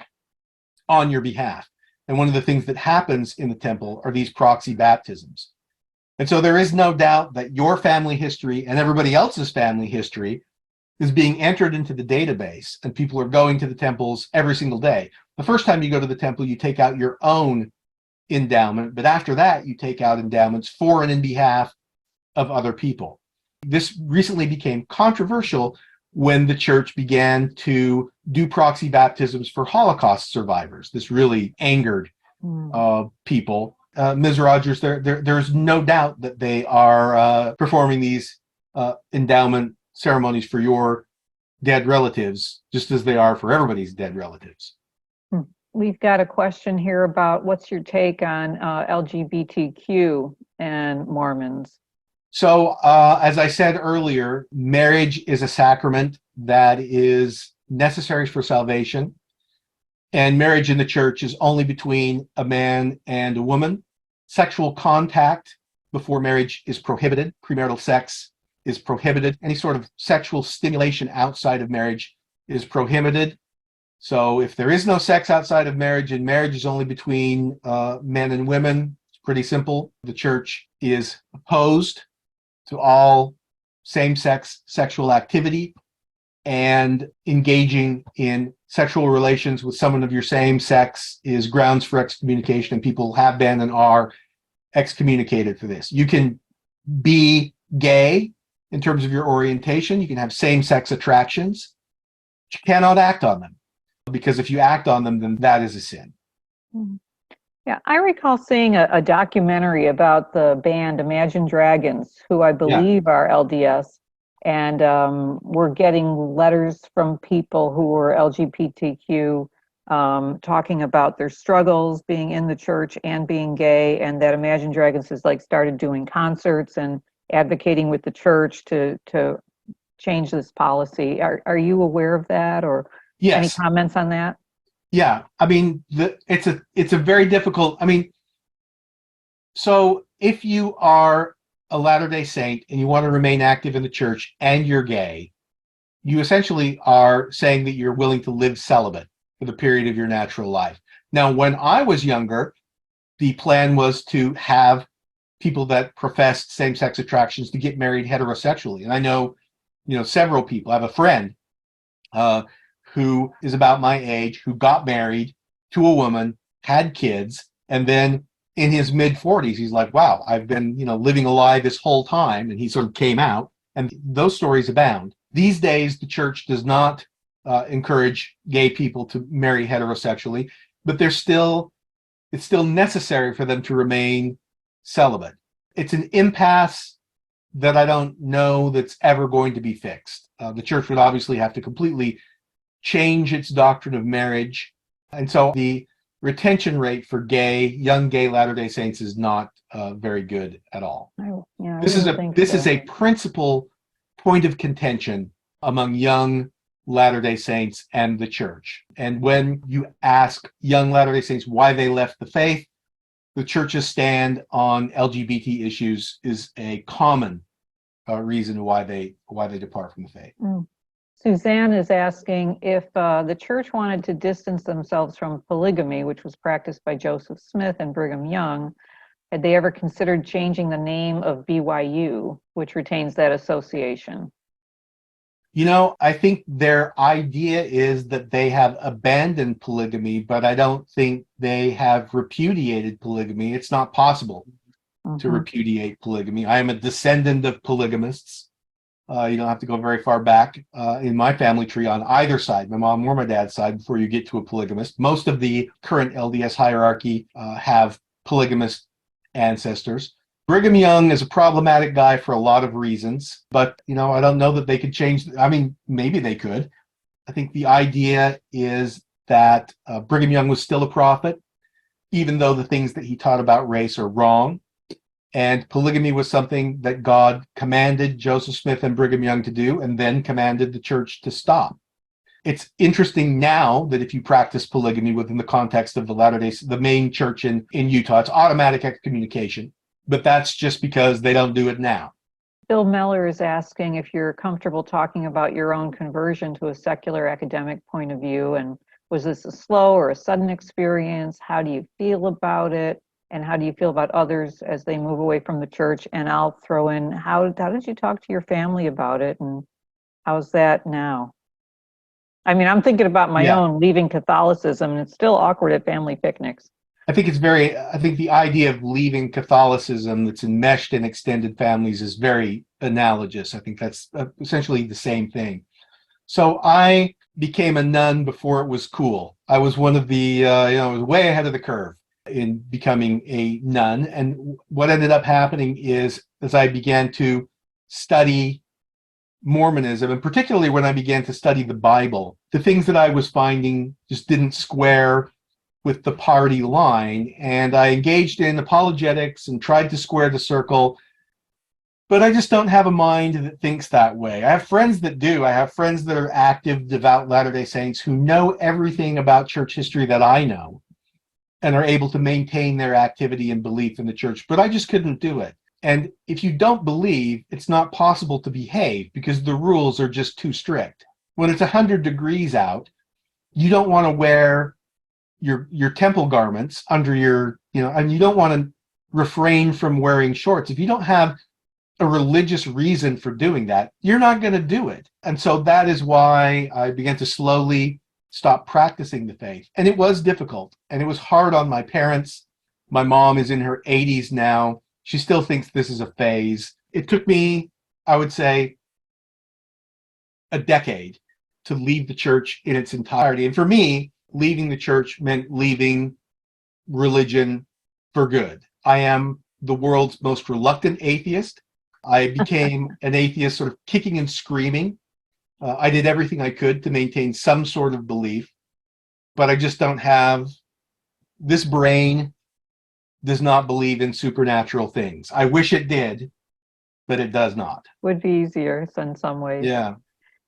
S2: on your behalf. And one of the things that happens in the temple are these proxy baptisms. And so there is no doubt that your family history and everybody else's family history is being entered into the database, and people are going to the temples every single day. The first time you go to the temple, you take out your own endowment, but after that, you take out endowments for and in behalf of other people. This recently became controversial when the church began to do proxy baptisms for Holocaust survivors. This really angered people. Ms. Rogers, there's no doubt that they are performing these endowment ceremonies for your dead relatives, just as they are for everybody's dead relatives.
S1: We've got a question here about what's your take on LGBTQ and Mormons?
S2: So, as I said earlier, marriage is a sacrament that is necessary for salvation. And marriage in the church is only between a man and a woman. Sexual contact before marriage is prohibited. Premarital sex is prohibited. Any sort of sexual stimulation outside of marriage is prohibited. So if there is no sex outside of marriage and marriage is only between men and women, it's pretty simple. The church is opposed to all same-sex sexual activity, and engaging in sexual relations with someone of your same sex is grounds for excommunication, and people have been and are excommunicated for this. You can be gay in terms of your orientation. You can have same-sex attractions, but you cannot act on them, because if you act on them, then that is a sin.
S1: Yeah, I recall seeing a documentary about the band Imagine Dragons, who I believe are LDS, and we're getting letters from people who were LGBTQ talking about their struggles being in the church and being gay, and that Imagine Dragons has started doing concerts and advocating with the church to change this policy. Are you aware of that, or any comments on that?
S2: Yeah, I mean, it's a very difficult. I mean, so if you are a Latter-day Saint and you want to remain active in the church and you're gay, you essentially are saying that you're willing to live celibate for the period of your natural life. Now, when I was younger, the plan was to have people that professed same-sex attractions to get married heterosexually. And I know, several people. I have a friend who is about my age, who got married to a woman, had kids, and then in his mid-40s, he's like, wow, I've been, living a lie this whole time. And he sort of came out, and those stories abound. These days, the church does not encourage gay people to marry heterosexually, but it's still necessary for them to remain celibate. It's an impasse that I don't know that's ever going to be fixed. The church would obviously have to completely change its doctrine of marriage. And so the retention rate for young gay Latter-day Saints is not very good at all. This is a principal point of contention among young Latter-day Saints and the church. And when you ask young Latter-day Saints why they left the faith, the church's stand on LGBT issues is a common reason why they depart from the faith.
S1: Suzanne is asking if the church wanted to distance themselves from polygamy, which was practiced by Joseph Smith and Brigham Young, had they ever considered changing the name of BYU, which retains that association?
S2: I think their idea is that they have abandoned polygamy, but I don't think they have repudiated polygamy. It's not possible to repudiate polygamy. I am a descendant of polygamists. You don't have to go very far back in my family tree on either side, my mom or my dad's side, before you get to a polygamist. Most of the current LDS hierarchy have polygamist ancestors. Brigham Young is a problematic guy for a lot of reasons, but I don't know that they could change. I mean, maybe they could. I think the idea is that Brigham Young was still a prophet, even though the things that he taught about race are wrong. And polygamy was something that God commanded Joseph Smith and Brigham Young to do, and then commanded the church to stop. It's interesting now that if you practice polygamy within the context of the main church in Utah, it's automatic excommunication. But that's just because they don't do it now.
S1: Bill Meller is asking if you're comfortable talking about your own conversion to a secular academic point of view, and was this a slow or a sudden experience? How do you feel about it? And how do you feel about others as they move away from the church? And I'll throw in, how did you talk to your family about it? And how's that now? I mean, I'm thinking about my own leaving Catholicism, and it's still awkward at family picnics.
S2: I think the idea of leaving Catholicism that's enmeshed in extended families is very analogous. I think that's essentially the same thing. So I became a nun before it was cool. I was one of the, I was way ahead of the curve in becoming a nun. And what ended up happening is, as I began to study Mormonism, and particularly when I began to study the Bible, the things that I was finding just didn't square with the party line. And I engaged in apologetics and tried to square the circle. But I just don't have a mind that thinks that way. I have friends that do. I have friends that are active, devout Latter-day Saints who know everything about church history that I know and are able to maintain their activity and belief in the church. But I just couldn't do it. And if you don't believe, it's not possible to behave because the rules are just too strict. When it's 100 degrees out, you don't want to wear your temple garments under your, and you don't want to refrain from wearing shorts. If you don't have a religious reason for doing that, you're not going to do it. And so that is why I began to slowly stop practicing the faith. And it was difficult, and it was hard on my parents. My mom is in her 80s now. She still thinks this is a phase. It took me, I would say, a decade to leave the church in its entirety. And for me, leaving the church meant leaving religion for good. I am the world's most reluctant atheist. I became an atheist sort of kicking and screaming. I did everything I could to maintain some sort of belief, but I just don't have, this brain does not believe in supernatural things. I wish it did, but it does not.
S1: Would be easier in some ways.
S2: Yeah.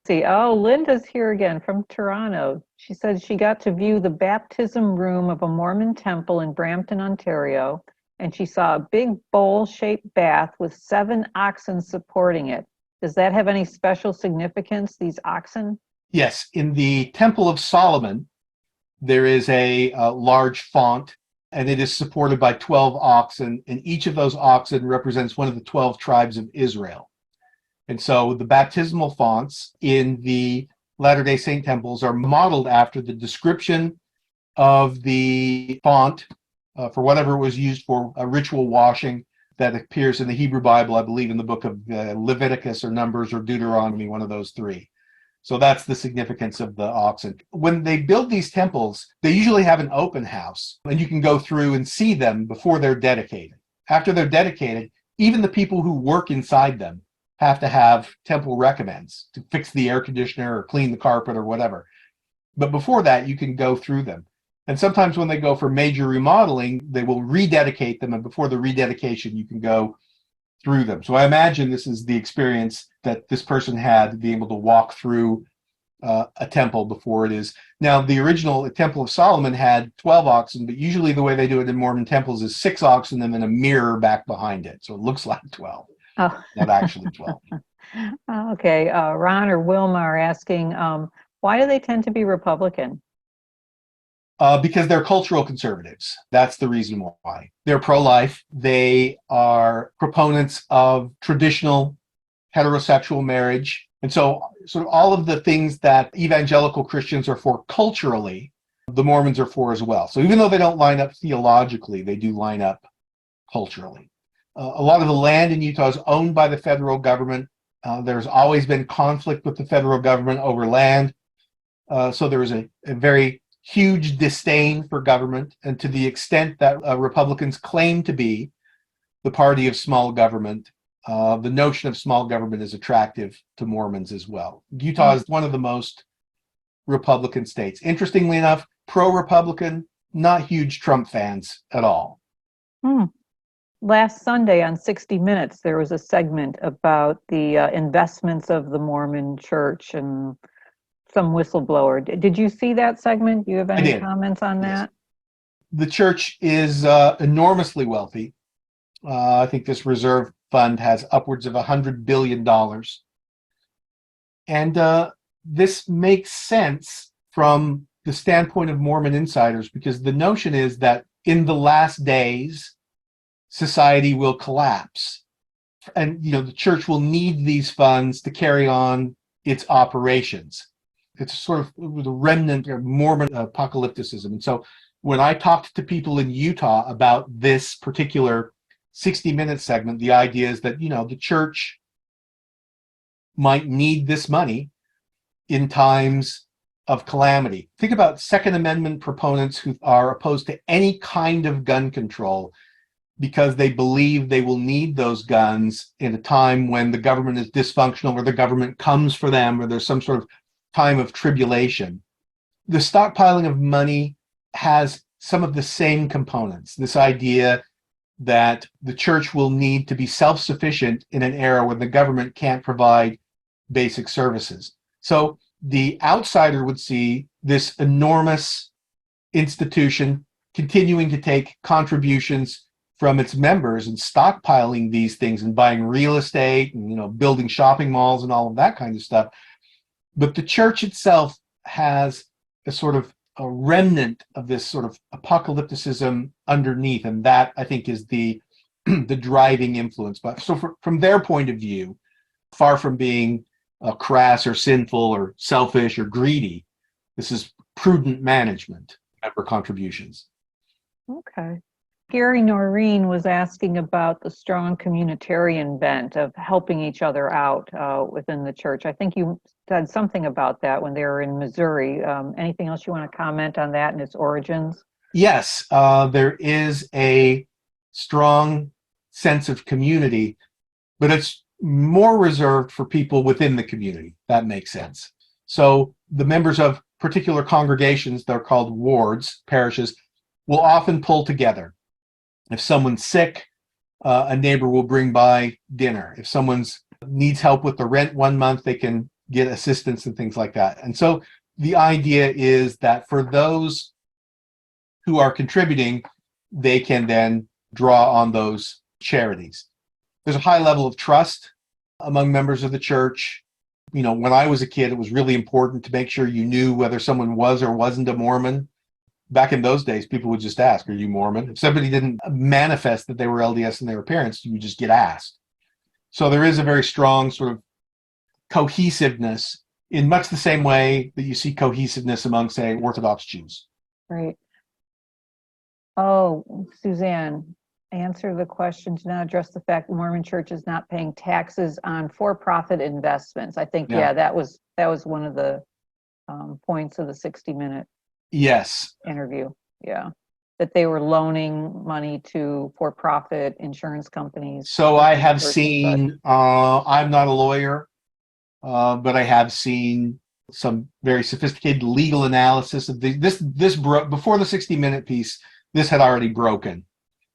S1: See, Linda's here again from Toronto. She said she got to view the baptism room of a Mormon temple in Brampton, Ontario, and she saw a big bowl-shaped bath with 7 oxen supporting it. Does that have any special significance, these oxen?
S2: Yes. In the Temple of Solomon, there is a large font, and it is supported by 12 oxen, and each of those oxen represents one of the 12 tribes of Israel. And so the baptismal fonts in the Latter-day Saint temples are modeled after the description of the font for whatever it was used for, a ritual washing that appears in the Hebrew Bible, I believe in the book of Leviticus or Numbers or Deuteronomy, one of those three. So that's the significance of the oxen. When they build these temples, they usually have an open house, and you can go through and see them before they're dedicated. After they're dedicated, even the people who work inside them have to have temple recommends to fix the air conditioner or clean the carpet or whatever. But before that, you can go through them. And sometimes when they go for major remodeling, they will rededicate them. And before the rededication, you can go through them. So I imagine this is the experience that this person had, being able to walk through a temple before it is. Now, the original Temple of Solomon had 12 oxen, but usually the way they do it in Mormon temples is 6 oxen and then a mirror back behind it. So it looks like 12.
S1: Oh.
S2: Not actually 12.
S1: Okay. Ron or Wilma are asking, why do they tend to be Republican?
S2: Because they're cultural conservatives. That's the reason why. They're pro-life. They are proponents of traditional heterosexual marriage. And so, sort of all of the things that evangelical Christians are for culturally, the Mormons are for as well. So even though they don't line up theologically, they do line up culturally. A lot of the land in Utah is owned by the federal government. There's always been conflict with the federal government over land. So there is a very huge disdain for government. And to the extent that Republicans claim to be the party of small government, the notion of small government is attractive to Mormons as well. Utah is one of the most Republican states. Interestingly enough, pro-Republican, not huge Trump fans at all.
S1: Last Sunday on 60 Minutes, there was a segment about the investments of the Mormon Church and some whistleblower. Did you see that segment? Do you have any comments on that?
S2: The church is enormously wealthy. I think this reserve fund has upwards of $100 billion. And this makes sense from the standpoint of Mormon insiders, because the notion is that in the last days, society will collapse. And, the church will need these funds to carry on its operations. It's sort of the remnant of Mormon apocalypticism. And so when I talked to people in Utah about this particular 60-minute segment, the idea is that, the church might need this money in times of calamity. Think about Second Amendment proponents who are opposed to any kind of gun control because they believe they will need those guns in a time when the government is dysfunctional, or the government comes for them, or there's some sort of time of tribulation. The stockpiling of money has some of the same components. This idea that the church will need to be self-sufficient in an era when the government can't provide basic services. So the outsider would see this enormous institution continuing to take contributions from its members and stockpiling these things and buying real estate and building shopping malls and all of that kind of stuff. But the church itself has a sort of a remnant of this sort of apocalypticism underneath, and that I think is the the driving influence. But so from their point of view, far from being crass or sinful or selfish or greedy, this is prudent management member contributions.
S1: Okay. Gary Noreen was asking about the strong communitarian bent of helping each other out within the church. I think you said something about that when they were in Missouri. Anything else you want to comment on that and its origins?
S2: Yes, there is a strong sense of community, but it's more reserved for people within the community. That makes sense. So the members of particular congregations, they're called wards, parishes, will often pull together. If someone's sick, a neighbor will bring by dinner. If someone's needs help with the rent one month, they can get assistance and things like that. And so the idea is that for those who are contributing, they can then draw on those charities. There's a high level of trust among members of the church. When I was a kid, it was really important to make sure you knew whether someone was or wasn't a Mormon. Back in those days, people would just ask, "Are you Mormon?" If somebody didn't manifest that they were LDS and they were parents, you would just get asked. So there is a very strong sort of cohesiveness in much the same way that you see cohesiveness among, say, Orthodox Jews.
S1: Right. Oh, Suzanne, answer the question. Do not address the fact the Mormon Church is not paying taxes on for-profit investments. I think, that was one of the points of the 60-minute interview. Yeah, that they were loaning money to for-profit insurance companies.
S2: So I have seen, I'm not a lawyer, but I have seen some very sophisticated legal analysis of this before the 60-minute piece. This had already broken.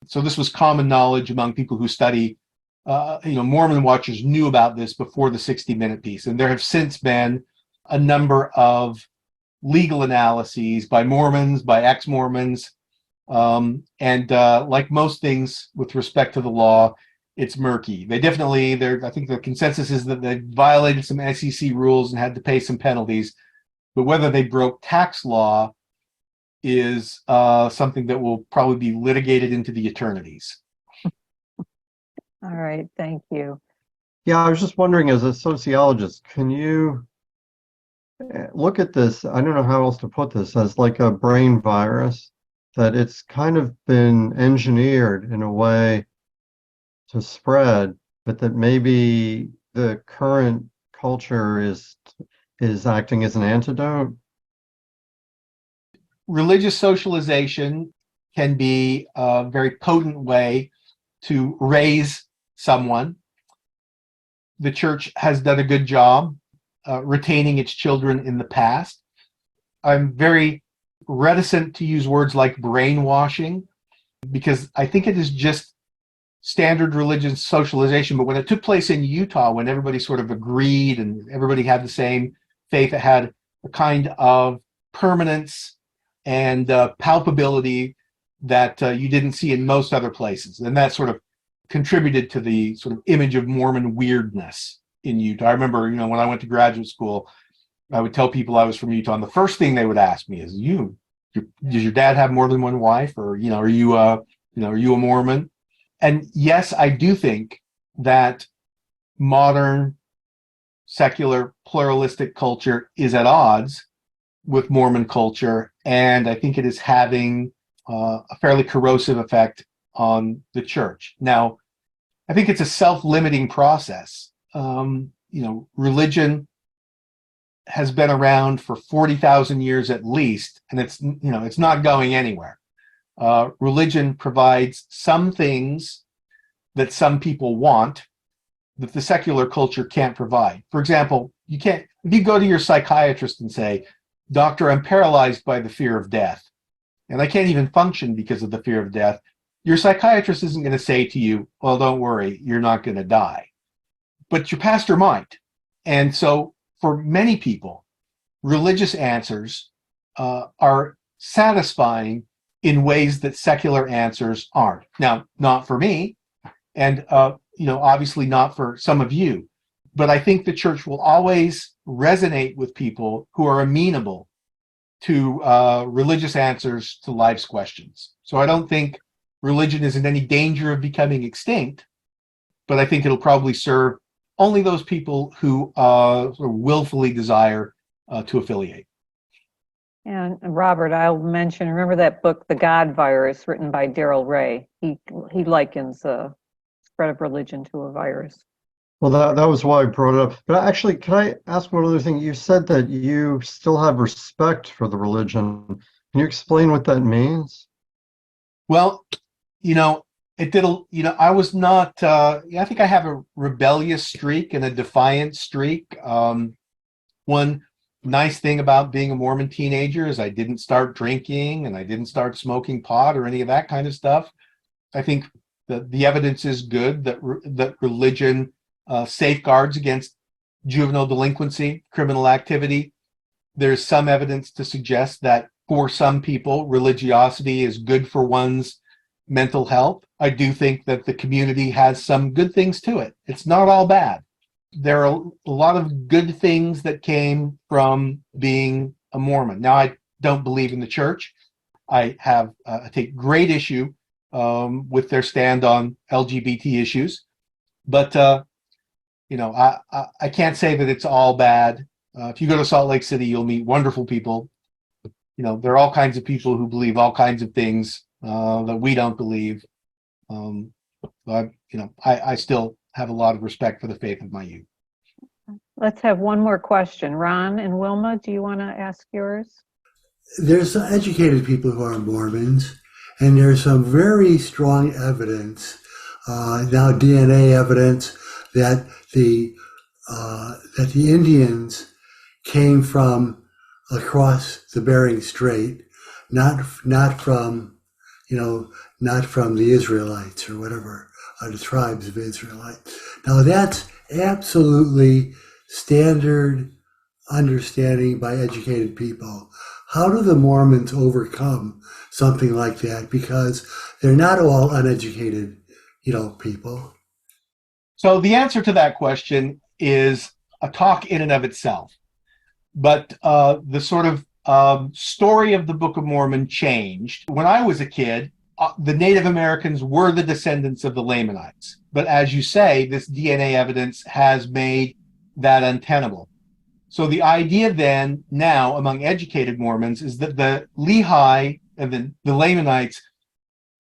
S2: So this was common knowledge among people who study, Mormon watchers knew about this before the 60-minute piece. And there have since been a number of legal analyses by Mormons, by ex-Mormons. And like most things with respect to the law, it's murky. I think the consensus is that they violated some SEC rules and had to pay some penalties. But whether they broke tax law is something that will probably be litigated into the eternities.
S1: All right, thank you.
S3: Yeah, I was just wondering, as a sociologist, can you look at this? I don't know how else to put this, as like a brain virus, that it's kind of been engineered in a way to spread, but that maybe the current culture is acting as an antidote.
S2: Religious socialization can be a very potent way to raise someone. The church has done a good job retaining its children in the past. I'm very reticent to use words like brainwashing because I think it is just standard religious socialization. But when it took place in Utah, when everybody sort of agreed and everybody had the same faith, it had a kind of permanence and palpability that you didn't see in most other places. And that sort of contributed to the sort of image of Mormon weirdness in Utah. I remember, when I went to graduate school, I would tell people I was from Utah, and the first thing they would ask me is, does your dad have more than one wife? Or, are you a Mormon? And yes, I do think that modern secular pluralistic culture is at odds with Mormon culture, and I think it is having a fairly corrosive effect on the church. Now, I think it's a self-limiting process. Religion has been around for 40,000 years at least, and it's not going anywhere. Religion provides some things that some people want that the secular culture can't provide. For example, if you go to your psychiatrist and say, "Doctor, I'm paralyzed by the fear of death, and I can't even function because of the fear of death," your psychiatrist isn't going to say to you, "Well, don't worry, you're not going to die." But your pastor might. And so for many people, religious answers are satisfying in ways that secular answers aren't. Now, not for me, and obviously not for some of you, but I think the church will always resonate with people who are amenable to religious answers to life's questions. So I don't think religion is in any danger of becoming extinct, but I think it'll probably serve only those people who sort of willfully desire to affiliate.
S1: And Robert, I'll mention, remember that book, The God Virus, written by Darrell Ray? He likens the spread of religion to a virus.
S3: Well, that was why I brought it up. But actually, can I ask one other thing? You said that you still have respect for the religion. Can you explain what that means?
S2: Well, I was not, I think I have a rebellious streak and a defiant streak. One nice thing about being a Mormon teenager is I didn't start drinking and I didn't start smoking pot or any of that kind of stuff. I think that the evidence is good that religion safeguards against juvenile delinquency, criminal activity. There's some evidence to suggest that for some people, religiosity is good for one's mental health. I do think that the community has some good things to it. It's not all bad. There are a lot of good things that came from being a Mormon. Now, I don't believe in the church. I take great issue with their stand on LGBT issues, but I can't say that it's all bad. If you go to Salt Lake City, you'll meet wonderful people. There are all kinds of people who believe all kinds of things that we don't believe. I still have a lot of respect for the faith of my youth.
S1: Let's have one more question. Ron and Wilma, do you want to ask yours?
S4: There's some educated people who are Mormons, and there's some very strong evidence, now DNA evidence, that the Indians came from across the Bering Strait, not from the Israelites or whatever, the tribes of Israelites. Now that's absolutely standard understanding by educated people. How do the Mormons overcome something like that? Because they're not all uneducated, people.
S2: So the answer to that question is a talk in and of itself. But the sort of story of the Book of Mormon changed. When I was a kid, the Native Americans were the descendants of the Lamanites. But as you say, this DNA evidence has made that untenable. So the idea then now among educated Mormons is that the Lehi and the Lamanites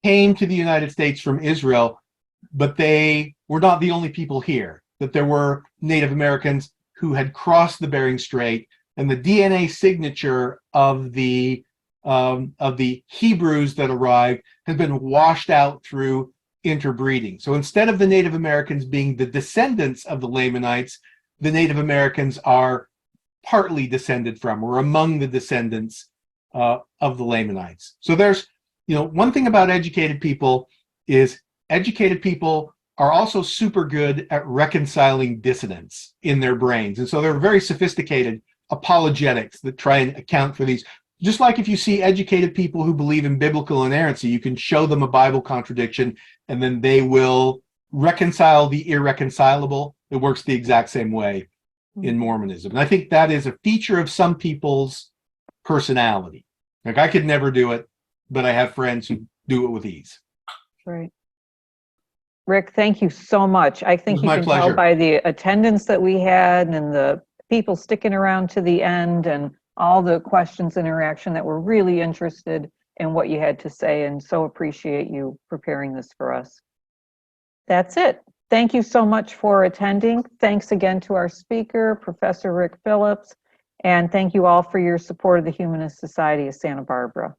S2: came to the United States from Israel, but they were not the only people here, that there were Native Americans who had crossed the Bering Strait, and the DNA signature of the Hebrews that arrived has been washed out through interbreeding. So instead of the Native Americans being the descendants of the Lamanites, the Native Americans are partly descended from, or among the descendants of the Lamanites. So there's, one thing about educated people is educated people are also super good at reconciling dissonance in their brains. And so they're very sophisticated apologetics that try and account for these. Just like if you see educated people who believe in biblical inerrancy, you can show them a Bible contradiction and then they will reconcile the irreconcilable. It works the exact same way in Mormonism. And I think that is a feature of some people's personality. Like, I could never do it, but I have friends who do it with ease.
S1: Right. Rick, thank you so much. I think
S2: It was
S1: you
S2: my
S1: can
S2: pleasure.
S1: tell by the attendance that we had and the people sticking around to the end and all the questions and interaction that were really interested in what you had to say, and so appreciate you preparing this for us. That's it. Thank you so much for attending. Thanks again to our speaker, Professor Rick Phillips, and thank you all for your support of the Humanist Society of Santa Barbara.